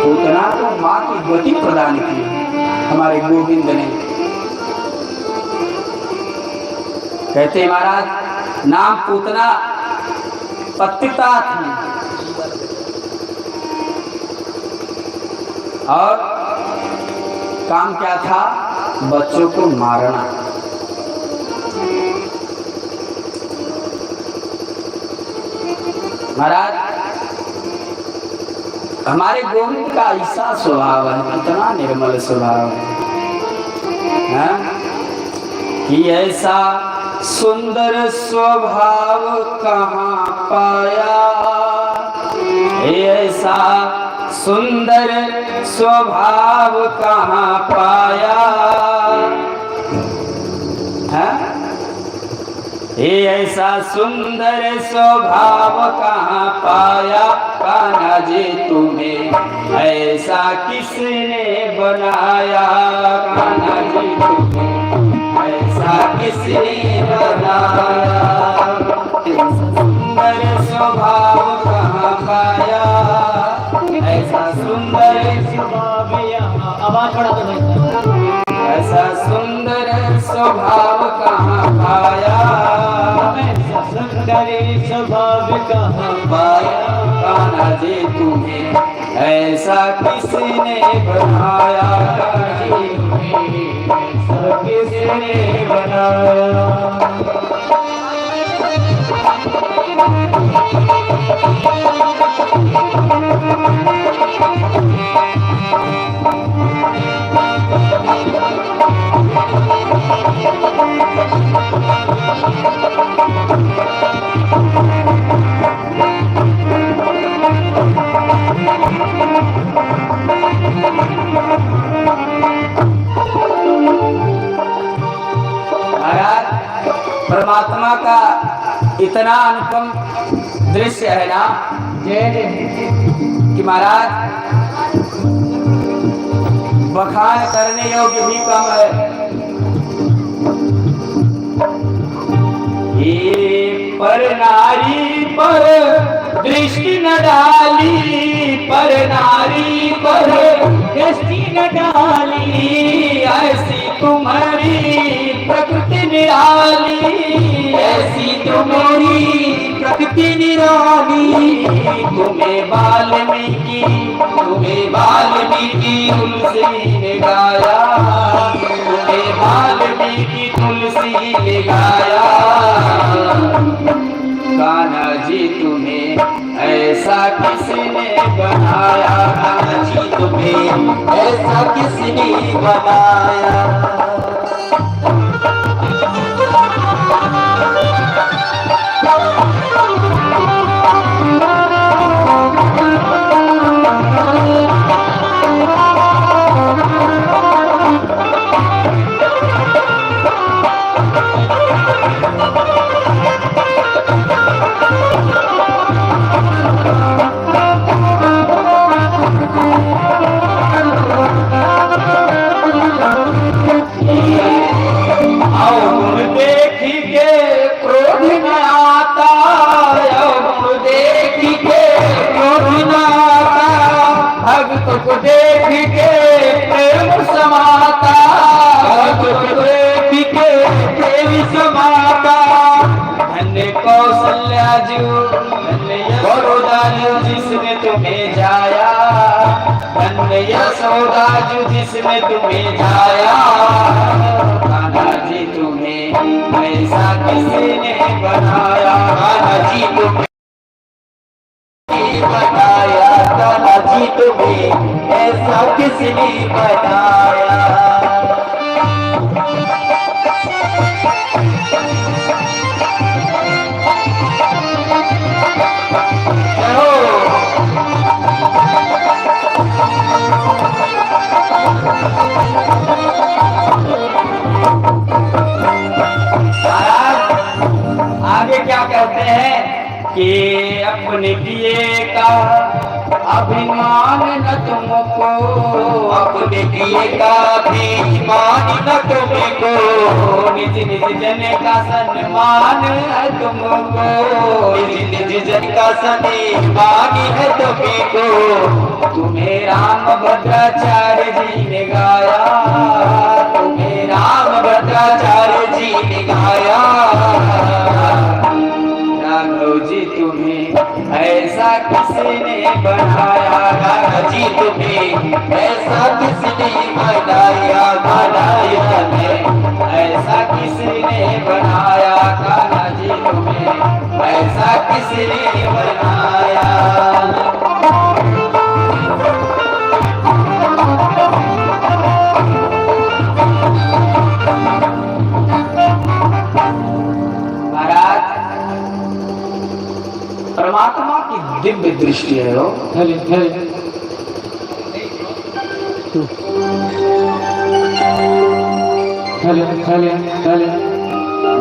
पूतना को माँ की गति प्रदान की हमारे गोविंद ने। कहते महाराज नाम पूतना पतिता थी और काम क्या था, बच्चों को मारना। महाराज हमारे गोविंद का ऐसा स्वभाव है, कितना निर्मल स्वभाव है कि ऐसा सुंदर स्वभाव कहाँ पाया, ऐसा सुंदर स्वभाव कहाँ पाया है? ये ऐसा सुंदर स्वभाव कहाँ पाया, कान्हा जी तुम्हें ऐसा किसने बनाया, कान्हा जी तुम्हें ऐसा किसने बनाया, सुंदर स्वभाव कहाँ पाया, ऐसा सुंदर स्वभाव यहाँ। आवाज बढ़ा दो भाई। ऐसा सुंदर स्वभाव कहाँ पाया, ऐसा सुंदर स्वभाव कहाँ पाया, कान्हा जी तुम्हें ऐसा किसने बनाया, कान्हा जी तुम्हें ऐसा किसने बनाया। इतना अनुपम दृश्य है ना कि महाराज बखान करने योग्य भी कम है। ये पर नारी पर दृष्टि न डाली, पर नारी पर दृष्टि न डाली, ऐसी तुम्हारी प्रकृति निराली, ऐसी तुम्हारी प्रकृति निराली। तुम्हें वाल्मीकि तुलसी ने गाया, तुम्हें वाल्मीकि तुलसी ने गाया। कान्हा जी तुम्हें ऐसा किसने बनाया, कान्हा जी तुम्हें ऐसा किसने बनाया। को देख के प्रेम समाता, देख के प्रेम समाता। धन्य कौशल्या जी, धन्य यशोदा जी जिसने तुम्हें जाया, धन्य यशोदा जी जिसने तुम्हें जाया। कान्हा जी तुम्हें ऐसा किसने बनाया, कान्हा जी तुम्हें बताया, कान्हा जी तुम्हें ऐसा किसने बताया। आगे क्या कहते हैं कि अपने किए का अभिमान न तुमको, अपने किए का अभिमान न तुमको, निज निज जन का सम्मान है तुमको, निज निज जन का सम्मान है तुमको। तुम्हें राम भद्राचार्य जी ने गाया, तुम्हें राम भद्राचार्य जी ने गाया। राघव जी तुम्हें ऐसा किसने बनाया, राघव जी तुम्हें ऐसा किसने बनाया, बनाया है ऐसा किसने बनाया। कान्हा जी तुम्हें ऐसा किसने बनाया। परमात्मा की दिव्य दृष्टि है वो।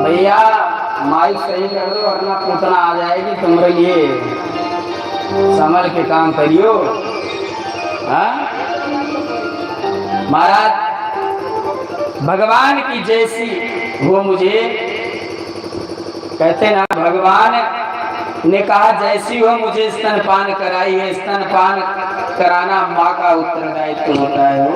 भैया माइक सही कर दो वरना पूतना आ जाएगी तुम्हारे लिए, संभल के काम करियो। महाराज भगवान की जैसी वो मुझे कहते ना, भगवान ने कहा जैसी हो मुझे स्तनपान कराई है। स्तनपान कराना माँ का उत्तरदायित्व होता है वो।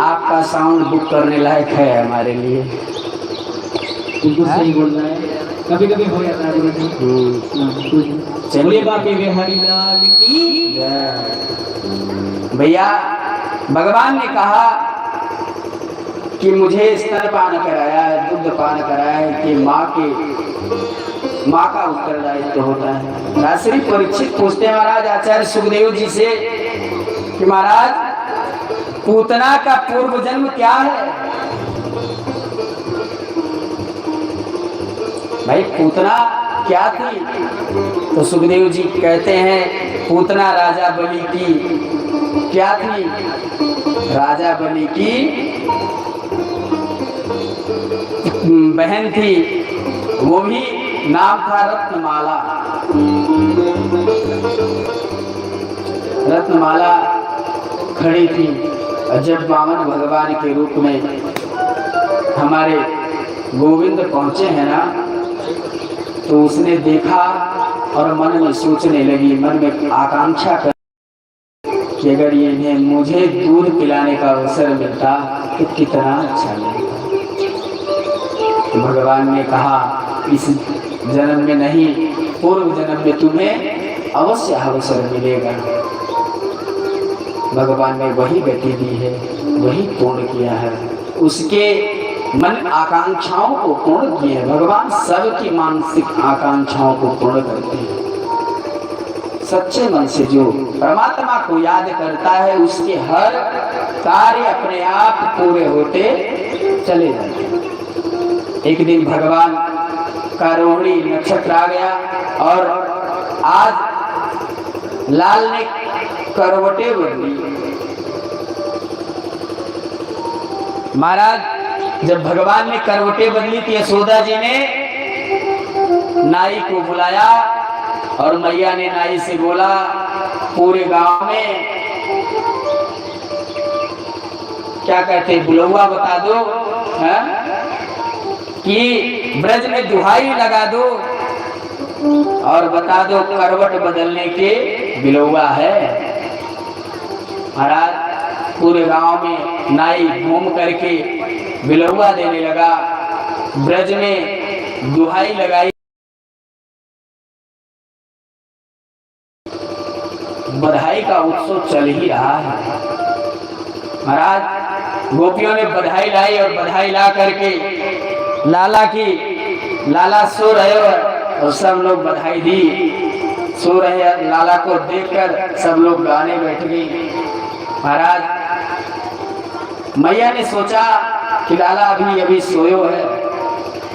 आपका साउंड बुक करने लायक है हमारे लिए। बिल्कुल सही बोल रहा है, कभी कभी हो जाता है। चलिए बाकी बिहारी लाल की भैया भगवान ने कहा कि मुझे स्तनपान कराया है, दुग्ध पान कराया है कि माँ के माँ का उत्तरदायित्व होता है। राजश्री परीक्षित पूछते हैं महाराज आचार्य सुखदेव जी से कि महाराज पूतना का पूर्व जन्म क्या है? भाई पूतना क्या थी? तो सुखदेव जी कहते हैं पूतना राजा बलि की क्या थी? राजा बलि की बहन थी, वो भी नाम था रत्नमाला। रत्नमाला खड़ी थी और जब वामन भगवान के रूप में हमारे गोविंद पहुंचे हैं ना, तो उसने देखा और मन में सोचने लगी, मन में आकांक्षा कर कि अगर ये इन्हें मुझे दूध पिलाने का अवसर मिलता तो कितना अच्छा लगता। भगवान ने कहा इस जन्म में नहीं, पूर्व जन्म में तुम्हें अवश्य अवसर मिलेगा। भगवान ने वही गति दी है, वही पूर्ण किया है, उसके मन आकांक्षाओं को पूर्ण किए हैं। भगवान सबकी मानसिक आकांक्षाओं को पूर्ण करते हैं। सच्चे मन से जो परमात्मा को याद करता है उसके हर कार्य अपने आप पूरे होते चले जाते हैं। एक दिन भगवान का रोहिणी नक्षत्र आ गया और आज लाल ने करवटें बदली। महाराज जब भगवान ने करवटें बदली तो यशोदा जी ने नाई को बुलाया और मैया ने नाई से बोला पूरे गांव में क्या कहते बुलौआ बता दो है? कि ब्रज में दुहाई लगा दो और बता दो करवट बदलने के बिलौआ है। महाराज पूरे गांव में नाई घूम करके बिलौआ देने लगा, ब्रज में दुहाई लगाई, बधाई का उत्सव चल ही रहा है। महाराज गोपियों ने बधाई लाई और बधाई ला करके लाला सो रहे और सब लोग बधाई दी, सो रहे हैं। लाला को देखकर सब लोग गाने बैठ गए। महाराज मैया ने सोचा कि लाला अभी सोयो है,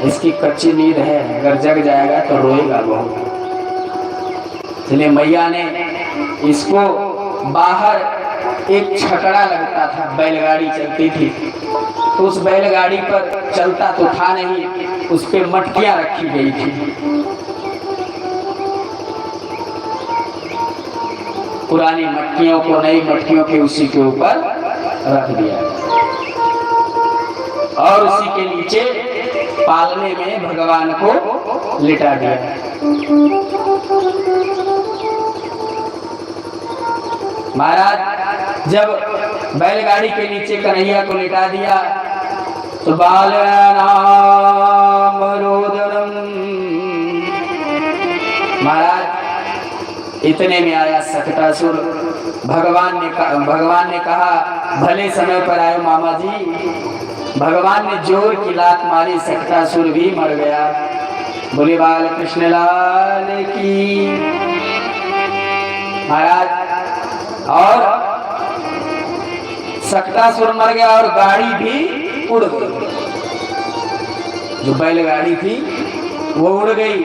इसकी कच्ची नींद है, अगर जग जाएगा तो रोएगा बहुत। इसलिए मैया ने इसको बाहर एक छकड़ा लगता था, बैलगाड़ी चलती थी, तो उस बैलगाड़ी पर चलता तो था नहीं, उस पे मटकियां रखी गई थी। पुरानी मटकियों को नई मटकियों के उसी के ऊपर रख दिया और उसी के नीचे पालने में भगवान को लिटा दिया। महाराज जब बैलगाड़ी के नीचे कन्हैया को लिटा दिया तो बालनाम रोदनम। महाराज इतने में आया सकटासुर। भगवान ने कहा भले समय पर आए मामा जी। भगवान ने जोर की लात मारी, सकटासुर भी मर गया। बोले बाल कृष्ण लाल की। महाराज और सकटासुर मर गया और गाड़ी भी उड़ गई। जो बैलगाड़ी थी वो उड़ गई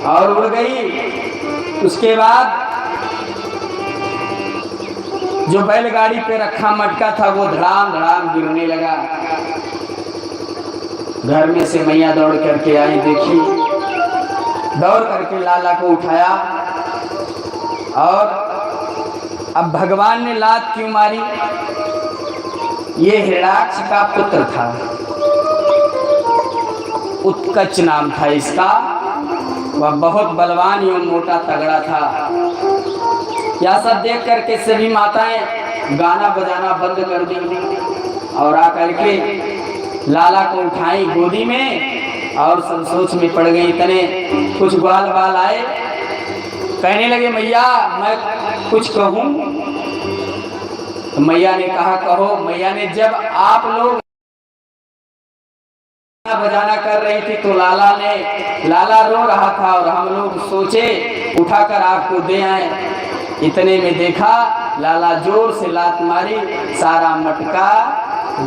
और उड़ गई। उसके बाद जो बैलगाड़ी पे रखा मटका था वो धड़ाम धड़ाम गिरने लगा। घर में से मैया दौड़ करके आई, देखी, दौड़ करके लाला को उठाया और अब भगवान ने लात क्यों मारी? ये हिरणाक्ष का पुत्र था, उत्कच नाम था इसका। वह बहुत बलवान एवं मोटा तगड़ा था। यह सब देख करके सभी माताएं गाना बजाना बंद कर दी और आकर के लाला को उठाई गोदी में और सब सोच में पड़ गई। इतने कुछ ग्वाल बाल आए, कहने लगे मैया मैं कुछ कहूं? तो मैया ने कहा कहो। मैया ने जब आप लोग बजाना कर रही थी तो लाला रो रहा था और हम लोग सोचे उठाकर आपको दे आए। इतने में देखा लाला जोर से लात मारी, सारा मटका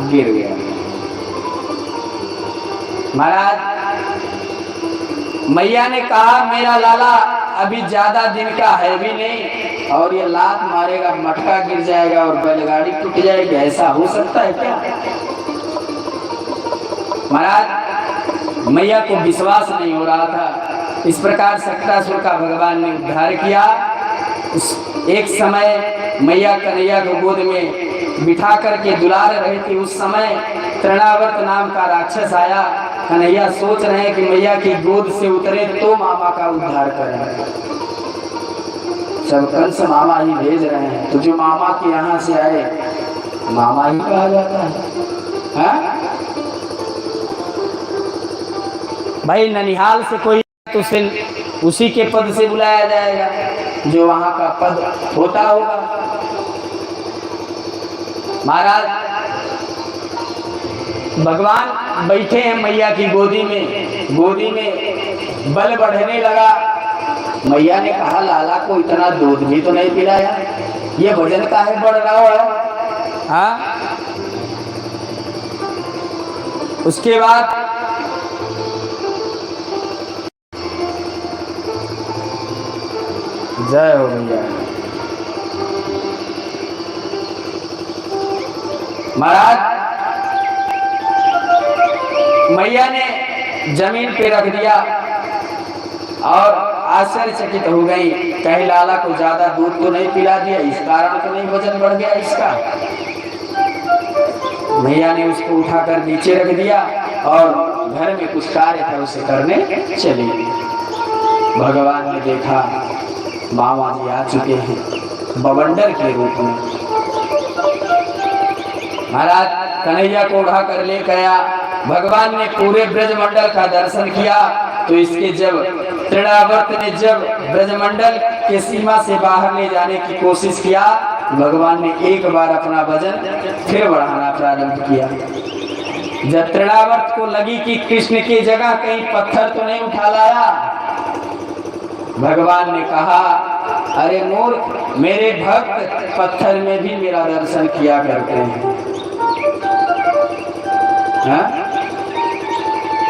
गिर गया। महाराज मैया ने कहा मेरा लाला अभी ज्यादा दिन का है भी नहीं और ये लात मारेगा मटका गिर जाएगा और बैलगाड़ी टूट जाएगी, ऐसा हो सकता है क्या? महाराज मैया को विश्वास नहीं हो रहा था। इस प्रकार शक्तासुर का भगवान ने उद्धार किया। एक समय मैया कन्हैया को गोद में बिठा करके दुलार रही थी। उस समय तृणावर्त नाम का राक्षस आया। कन्हैया सोच रहे हैं कि मैया की गोद से उतरे तो मामा का उद्धार करें। सब कंस मामा ही भेज रहे हैं, तो जो मामा के यहाँ से आए मामा ही कहा जाता है। भाई ननिहाल से कोई तो उसी के पद से बुलाया जाएगा जो वहां का पद होता होगा। महाराज भगवान बैठे हैं मैया की गोदी में बल बढ़ने लगा। मैया ने कहा लाला को इतना दूध भी तो नहीं पिलाया, ये वजन काहे बढ़ रहा है? हाँ। उसके बाद जय हो भैया। महाराज मैया ने जमीन पे रख दिया और आश्चर्यचकित हो गई, कहीं लाला को ज्यादा दूध तो नहीं पिला दिया, इस कारण तो नहीं वजन बढ़ गया इसका। मैया ने उसको उठाकर नीचे रख दिया और घर में कुछ कार्य था उसे करने चली गई। भगवान ने देखा मामा जी आ चुके हैं बवंडर के रूप में। महाराज कन्हैया को उठा कर ले गया। भगवान ने पूरे ब्रजमंडल का दर्शन किया। तो इसके जब तृणावर्त ने जब ब्रजमंडल के सीमा से बाहर ले जाने की कोशिश किया, भगवान ने एक बार अपना वजन फिर बढ़ाना प्रारंभ किया। जब तृणावर्त को लगी कि कृष्ण की जगह कहीं पत्थर तो नहीं उठा लाया, भगवान ने कहा अरे मूर्ख, मेरे भक्त पत्थर में भी मेरा दर्शन किया करते हैं।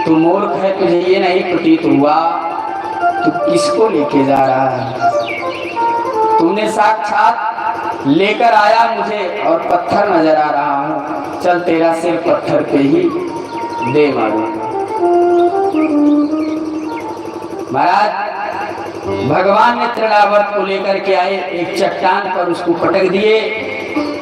तू मूर्ख है, तुझे ये नहीं प्रतीत हुआ तू किसको लेके जा रहा है? तूने साक्षात लेकर आया मुझे और पत्थर नजर आ रहा हूँ, चल तेरा सिर पत्थर पे ही दे मारूंगा। महाराज भगवान ने तृणावर्त को लेकर के आए, एक चट्टान पर उसको पटक दिए,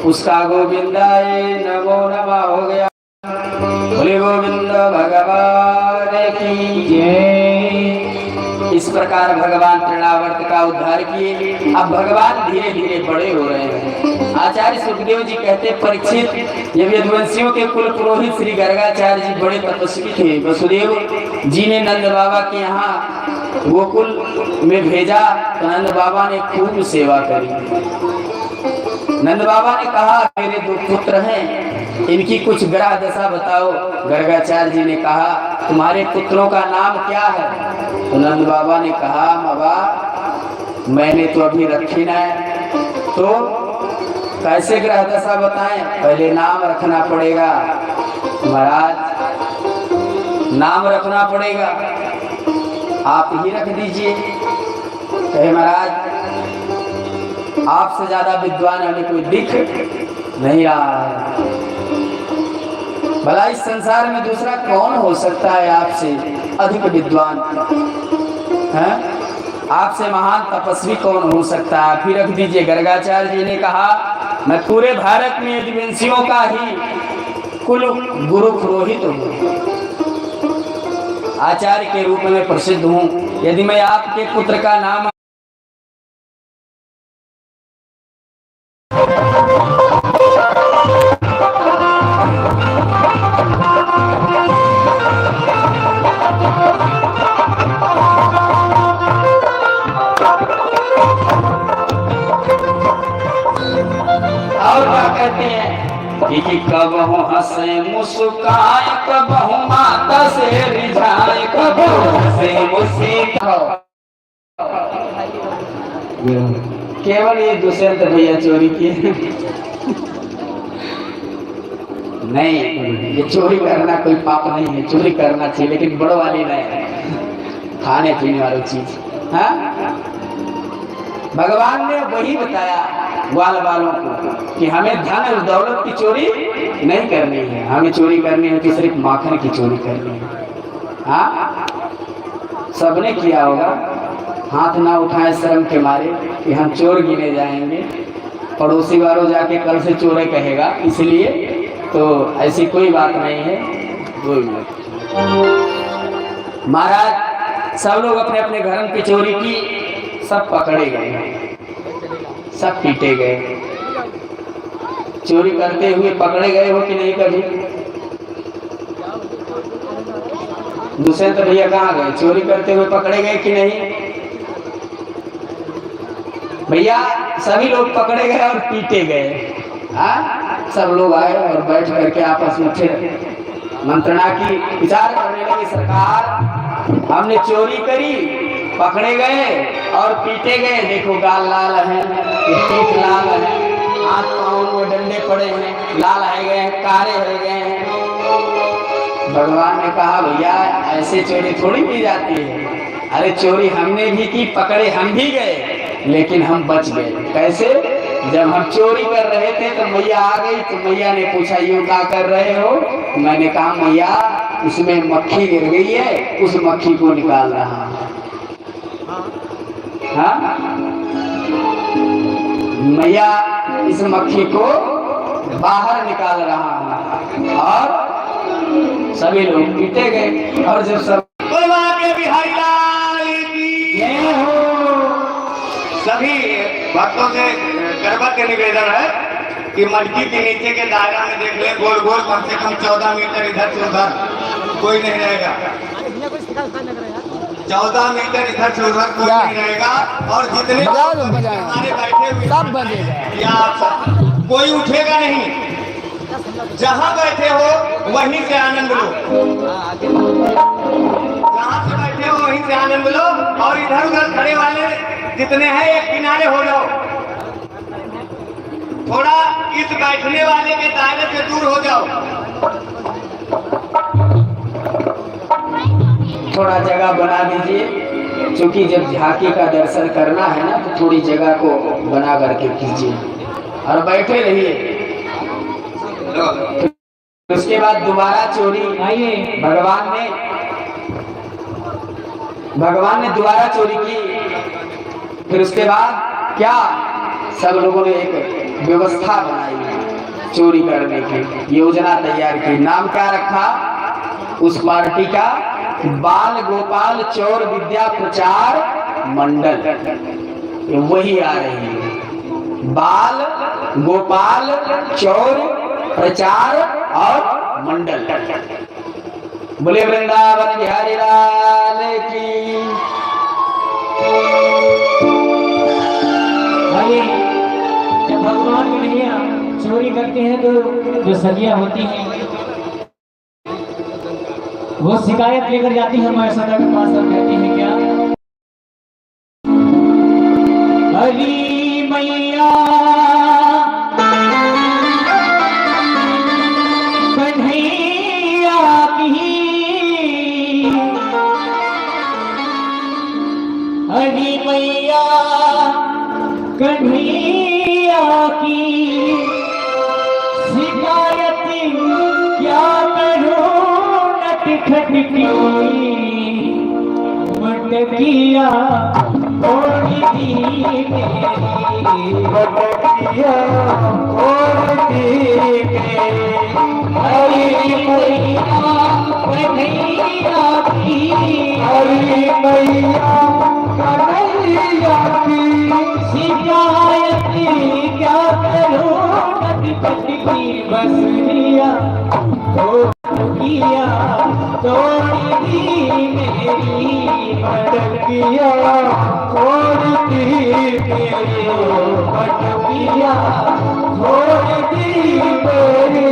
उसका गोविंदाय नमो नमः हो गया। बोले गोविंद भगवान की जय। इस प्रकार भगवान तृणावर्त का उद्धार किए। अब भगवान धीरे धीरे बड़े हो रहे हैं। आचार्य सुखदेव जी कहते परीक्षित जब यदुवंशियों के कुल पुरोहित श्री गर्गाचार्य जी बड़े तपस्वी थे, वसुदेव जी ने नंद बाबा के यहाँ गोकुल में भेजा तो नंद बाबा ने खूब सेवा करी। नंद बाबा ने कहा मेरे दो पुत्र हैं, इनकी कुछ ग्रह दशा बताओ। गर्गाचार्य जी ने कहा तुम्हारे पुत्रों का नाम क्या है? तो नंद बाबा ने कहा बाबा मैंने तो अभी रखी ना है, तो कैसे ग्रह दशा बताएं? पहले नाम रखना पड़ेगा। महाराज नाम रखना पड़ेगा, आप ही रख दीजिए। कहे महाराज आपसे ज्यादा विद्वान हमें कोई दिख नहीं रहा है। भला इस संसार में दूसरा कौन हो सकता है आपसे अधिक विद्वान? हैं? आपसे महान तपस्वी कौन हो सकता है? आप ही रख दीजिए। गर्गाचार्य जी ने कहा मैं पूरे भारत में यदुवंशियों का ही कुल गुरु पुरोहित हूँ, आचार्य के रूप में प्रसिद्ध हूँ। यदि मैं आपके पुत्र का नाम और क्या कहते हैं कि कब हो हंसे मुस्काए, कब हो माता से रिझाए, कब हो हंसे मुस्काए। केवल ये दुष्यंत भैया चोरी किए नहीं, ये चोरी करना कोई पाप नहीं है, चोरी करना चाहिए, लेकिन बड़ो वाली नहीं, खाने पीने वाली चीज। हाँ, भगवान ने वही बताया ग्वाल वालों को कि हमें धन और दौलत की चोरी नहीं करनी है, हमें चोरी करनी है तो सिर्फ माखन की चोरी करनी है। हाँ, सबने किया होगा, हाथ ना उठाए शर्म के मारे कि हम चोर गिने जाएंगे, पड़ोसी वालों जाके कल से चोरे कहेगा, इसलिए तो ऐसी कोई बात नहीं है। महाराज सब लोग अपने अपने घर की चोरी की, सब पकड़े गए, सब पीटे गए। चोरी करते हुए पकड़े गए हो कि नहीं कभी? दुष्यंत भैया कहाँ गए? चोरी करते हुए पकड़े गए कि नहीं? भैया सभी लोग पकड़े गए और पीटे गए। सब लोग आए और बैठ करके आपस में फिर मंत्रणा की, विचार करने लगे, सरकार हमने चोरी करी, पकड़े गए और पीटे गए, देखो गाल लाल है, पीठ लाल है, हाथ पाँव में डंडे पड़े हैं, लाल है गए हैं, कारे हो गए हैं। भगवान ने कहा भैया ऐसे चोरी थोड़ी की जाती है, अरे चोरी हमने भी की, पकड़े हम भी गए, लेकिन हम बच गए। कैसे? जब हम चोरी कर रहे थे तो मैया आ गई, तो मैया ने पूछा यूं क्या कर रहे हो? मैंने कहा मैया इसमें मक्खी गिर गई है, उस मक्खी को निकाल रहा हूं। हाँ, मैया इस मक्खी को बाहर निकाल रहा हूं। और सभी लोग पीटे गए। और जब सब बिहारी लाल की सभी भक्तों से करबत के निवेदन है कि मटकी के नीचे के दायरा में देख ले, गोल गोल कम से कम 14 मीटर इधर से उधर कोई नहीं रहेगा, 14 मीटर इधर से उधर कोई नहीं रहेगा। और जितने हमारे बैठे हुए सब बजेगा, कोई उठेगा नहीं, जहाँ बैठे हो वहीं से आनंद लो, जहाँ से बैठे हो वहीं से आनंद लो। और इधर उधर खड़े वाले जितने हैं एक किनारे हो जाओ, थोड़ा इस बैठने वाले के दायरे से दूर हो जाओ, थोड़ा जगह बना दीजिए, क्योंकि जब झांकी का दर्शन करना है ना तो थोड़ी जगह को बना करके कीजिए और बैठे रहिए। उसके बाद दोबारा चोरी, आइए भगवान ने दोबारा चोरी की। फिर उसके बाद क्या, सब लोगों ने एक व्यवस्था बनाई चोरी करने की, योजना तैयार की। नाम क्या रखा उस पार्टी का? बाल गोपाल चोर विद्या प्रचार मंडल। वही आ रही है, बाल गोपाल चोर प्रचार और मंडल। बोले वृंदावन बिहारी लाल की। जब भगवान कन्हैया चोरी करते हैं तो जो सखियां होती हैं वो शिकायत लेकर जाती है हमारे सदा के पास और कहती हैं क्या, हरी मैया कन्हैया की, हरी मैया कन्हैया की शिकायत क्या करूं खटकी मटकिया ओढ़ी मेरी, मटकिया ओढ़ी मेरी, हरी मैया कन्हैया की, हरी मैया कन्हैया की शिकायत क्या करूं खटकी बसरिया किया तोड़ी मेरी, मटकिया तोड़ी मेरी, मटकिया छोड़ दी मेरी।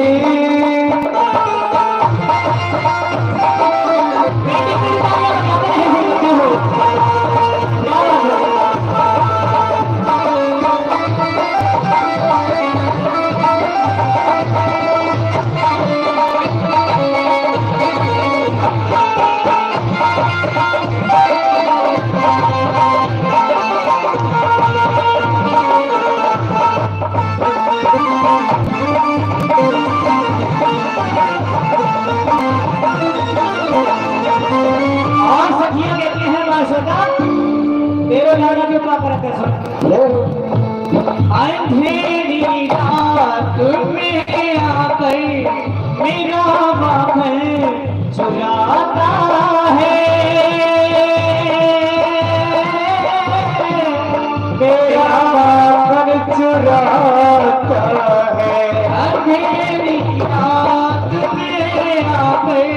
तेरे लाडा के पाप करते सुन। अंधेरी रात में आकर मेरा बाबल चुराता है, मेरा बाबल चुराता है। अंधेरी रात में आकर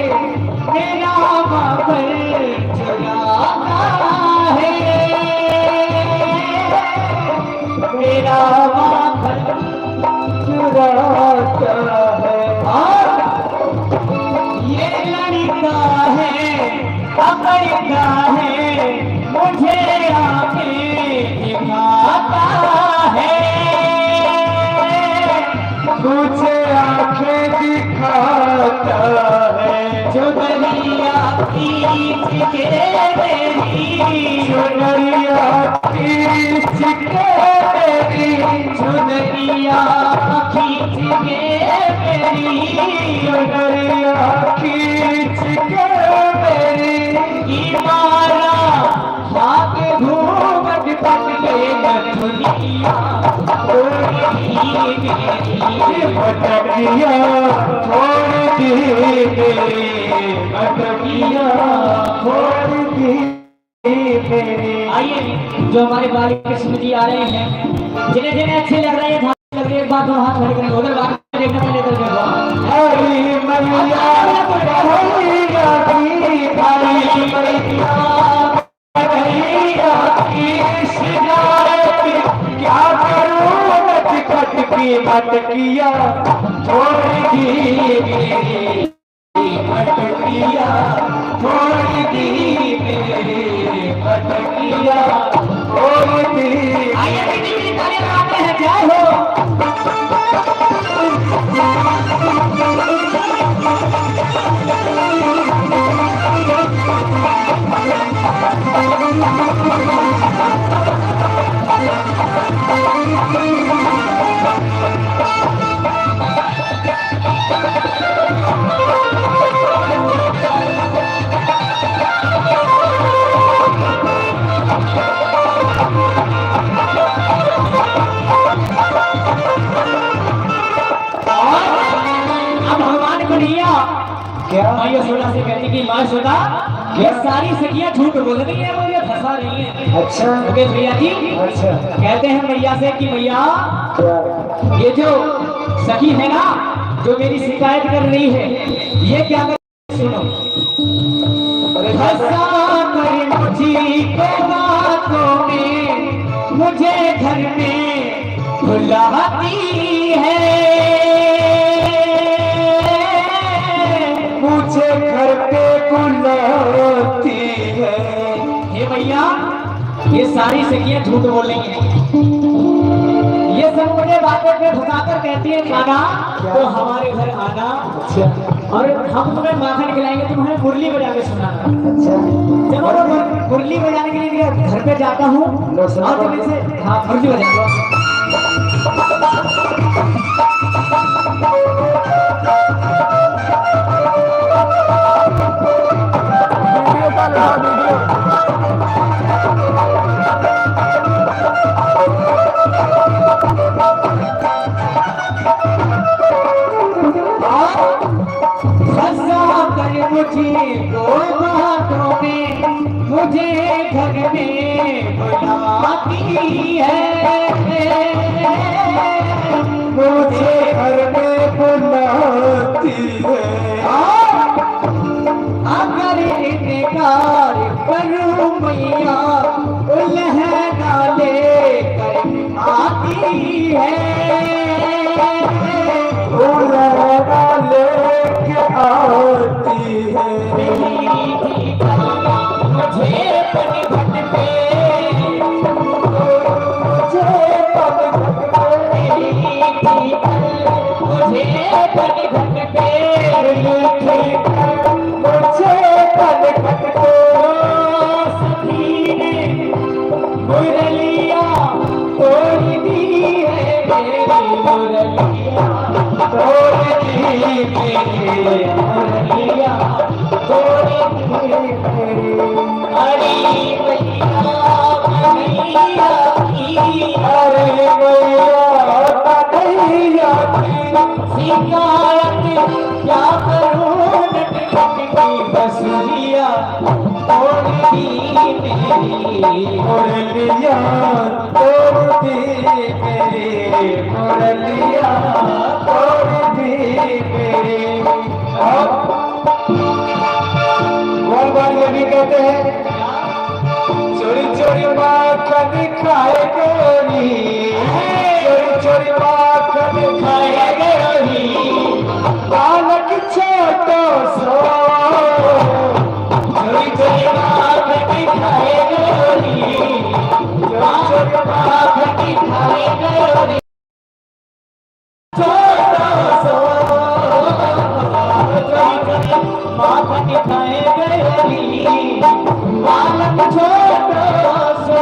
मेरा बाबल चुराता है, मेरा बाबल चुराता है। और ये लड़का है पकड़ता है मुझे आंखें दिखाता है, मुझे आंखें दिखाता है। जो दरिया खींच के मेरी, जो दरिया खींच के मेरी, जो दरिया खींच के मेरी, जो दरिया खींच के मेरी। मारा हाथ घूमट पट के मछलिया मटकिया छोड़ दी मेरी, मटकिया छोड़ दी मेरी। आइए जो हमारे बाल कृष्ण जी आ रहे हैं, जिन्हें जिन्हें अच्छे लग रहे हैं लग रही है, एक बात तो हाथ खड़े करेंगे, उधर बात देखना पहले इधर देखो। हरी मैया क्या करूं की मटकिया छोड़ दी मेरी, मटकिया छोड़ दी मेरी, मटकिया छोड़ दी। आइए दीदी तालियां बजाते हैं, जय हो। क्या माँ यशोदा से कहती कि माँ यशोदा ये सारी सखियां झूठ बोल रही है, मुझे फंसा रही है। अच्छा ओके भैया जी। अच्छा कहते हैं मैया से कि मैया ये जो सखी है ना जो मेरी शिकायत कर रही है ये क्या कर, सुनो। फंसा कर मुझको बातों में मुझे घर में बुलाती है, मुझे घर पे बुलाती है। हे भैया ये सारी सखियां झूठ बोल रही हैं, ये सब मुझे बातों पे फंसाकर कहती है खाना तो हमारे घर आना। अच्छा और हम तुम्हें माखन खिलाएंगे, तुम्हें मुरली बजा के सुनाना। अच्छा चलो तो मुरली बजाने के लिए घर पे जाता हूँ और तुम इनसे हाँ मुरली बजा। मुझे घर में बुलाती है, मुझे घर में बुलाती है। अगर इनकार करूं मैया लहरा ले कर आती है, उलहरा लेके आती है मुझे पनघट पे मुझे पनघट पे मुझे पनघट पे मुझे पनघट पे सभी ने मुरलिया तोड़ दी है मेरी मुरलिया तोड़ दी मेरी मुरलिया तोड़ दी मेरी अरे मैया अरे मैया शिकायत क्या करूं नटखट की बसुरिया तोड़ दी मेरी मुरलिया तोड़ दी मेरी मुरलिया तोड़ दी मेरी गोलबाल भी कहते हैं चोरी चोरी माखन खाए गोरी चोरी चोरी माखन खाए गोरी बालक छोटो सो चोरी चोरी माखन खाए गोरी चोरी चोरी माखन खाए गोरी छोटो सो चोरी चोरी माखन खाए गोरी बालक छोटो सो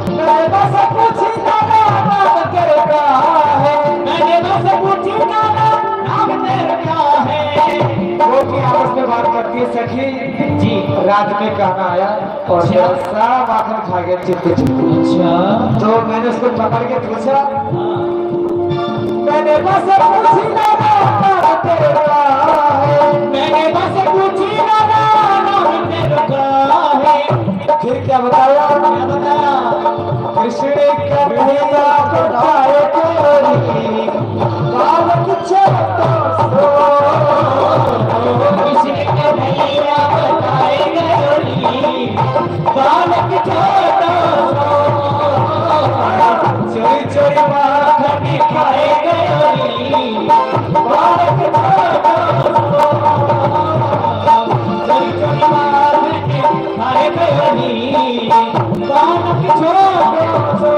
मैंने बस कुछ नाम तेरे का है मैंने बस कुछ नाम तेरे का है वो की आपस में बात करती है सखी जी रात में गाना आया और सारा माखन खा गया चिपके चिपके अच्छा तो मैंने उसको पकड़ के पूछा मैंने बस कुछ नाम तेरे का है मैंने बस कुछ नाम तेरे का है फिर क्या बताया कृष्ण कन्हैया बताए गोरी बालक छोटो सो कृष्ण कन्हैया बताए गोरी बालक छोटो सो चोरी चोरी माखन खाए गोरी बालक छोटो सो चोरी चोरी माखन खाए गोरी बालक छोटो सो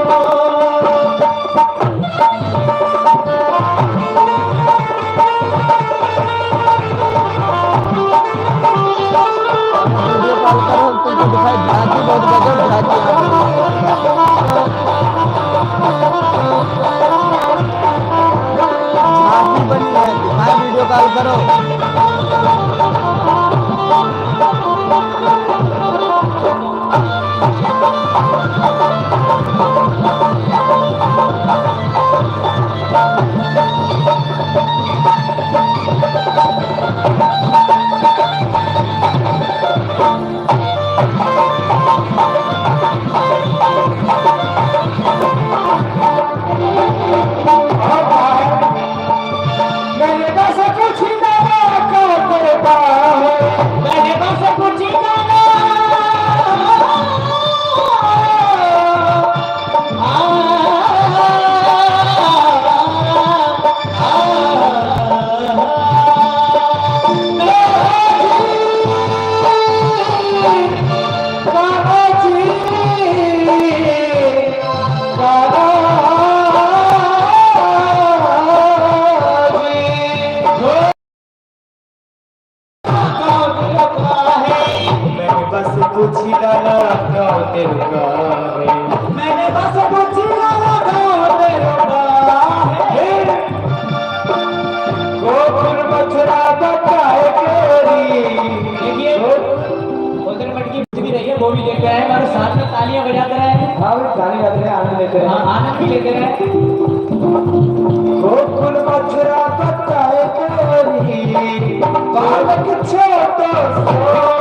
वीडियो कॉल करो मैंने बस कुछ नाम तेरे का है मैंने बस कुछ नाम कुछ डाला गाँव तेरे का है मैंने बस कुछ डाला गाँव तेरे का है गोकुल मथुरा बताए गोरी देखिए उधर मटकी भी रही है वो भी देख रहे हैं हमारे साथ में तालियां बजाते रहे हाँ ताली बजाते रहे आनंद लेते रहे आनंद भी लेते रहे गोकुल मथुरा बताए गोरी बालक छोटो सो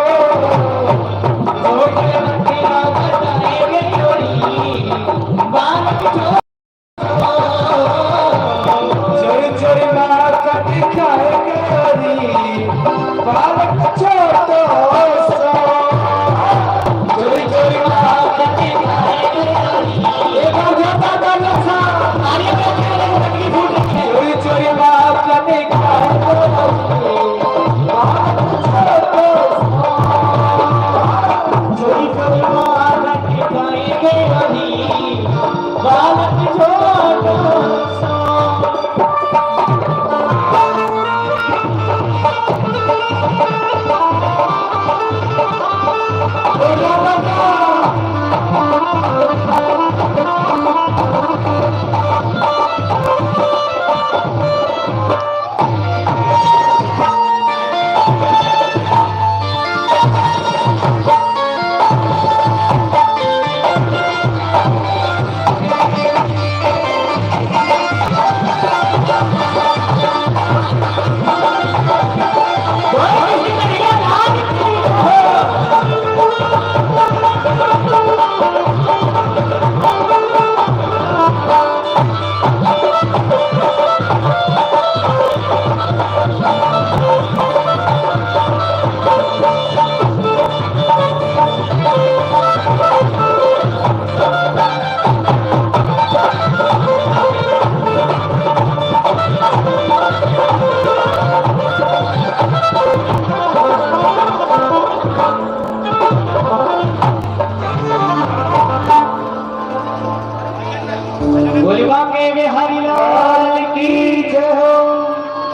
चोरी चोरी माखन खाए गोरी बालक छोटो सो चोरी चोरी माखन खाए गोरी एक बार जोता गाना सा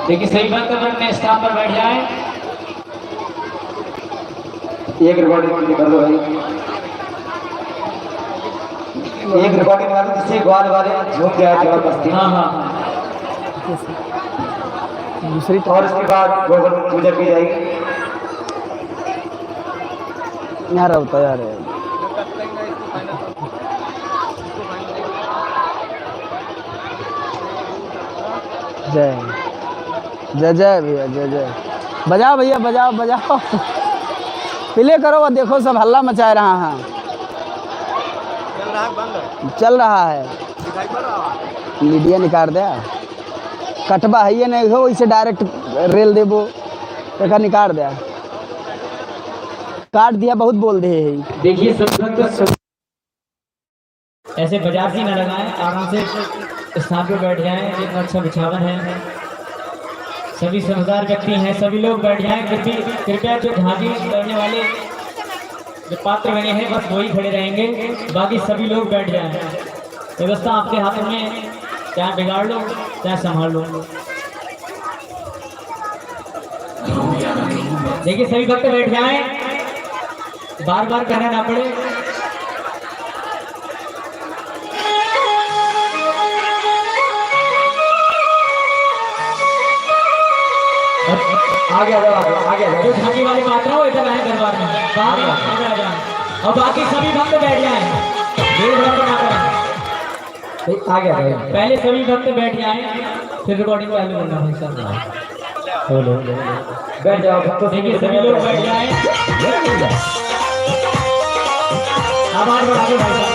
देखिए सही बात अपने स्थान पर बैठ जाए। एक रिकॉर्डिंग कर दो भाई, एक रिकॉर्डिंग मार दो जिससे ग्वाल वाले झूम जाए थोड़ा मस्ती। हाँ हाँ दूसरी और इसके बाद गोबर पूजा की जाएगी। यार होता यार जय जय जय भैया जय जय। बजाओ भैया बजाओ बजाओ, प्ले करो और देखो सब हल्ला मचा रहा है। चल रहा है मीडिया निकाल दे कटबा है ये नहीं हो इसे डायरेक्ट रेल देबो तो निकाल दे काट दिया बहुत बोल दे है। देखिए सब ऐसे बाजार से न लगाएं, आराम से स्थान पे बैठ जाएं। एक अच्छा बिछावन है, सभी समझदार व्यक्ति हैं, सभी लोग बैठ जाएं। कृपया जो झांकी करने वाले जो पात्र बने हैं बस वही खड़े रहेंगे, बाकी सभी लोग बैठ जाएं। व्यवस्था आपके हाथों में, चाहे बिगाड़ लो चाहे संभाल लो। देखिए सभी भक्त बैठ जाएं, बार बार कहना ना पड़े। आगे आ जाओ आगे आ जो झांकी वाली मात्रा हो इधर आए दरबार में, बाहर आगे आ जाए और बाकी सभी भक्त बैठ जाएं। भीड़ भाड़ ना करें, आगे आ जाओ। पहले सभी भक्त बैठ जाएं फिर रिकॉर्डिंग चालू करना भाई साहब। बैठ जाओ भक्तों से। देखिए सभी लोग बैठ जाएं। आभार बढ़ा दो भाई साहब।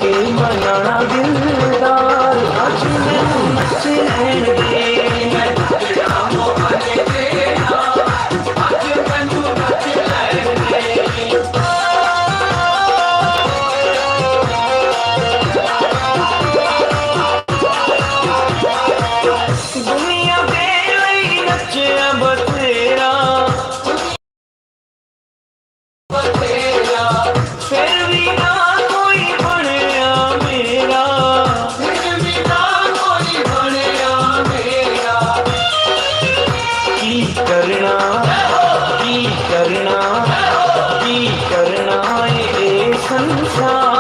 के मनाना दिलदार आज मैं नच लैण दे। दुनिया दे लई नचिया बतेरा फिर भी ना कोई बनया मेरा, फिर भी ना कोई बनया मेरा। की करना की करना की करना ये संसार।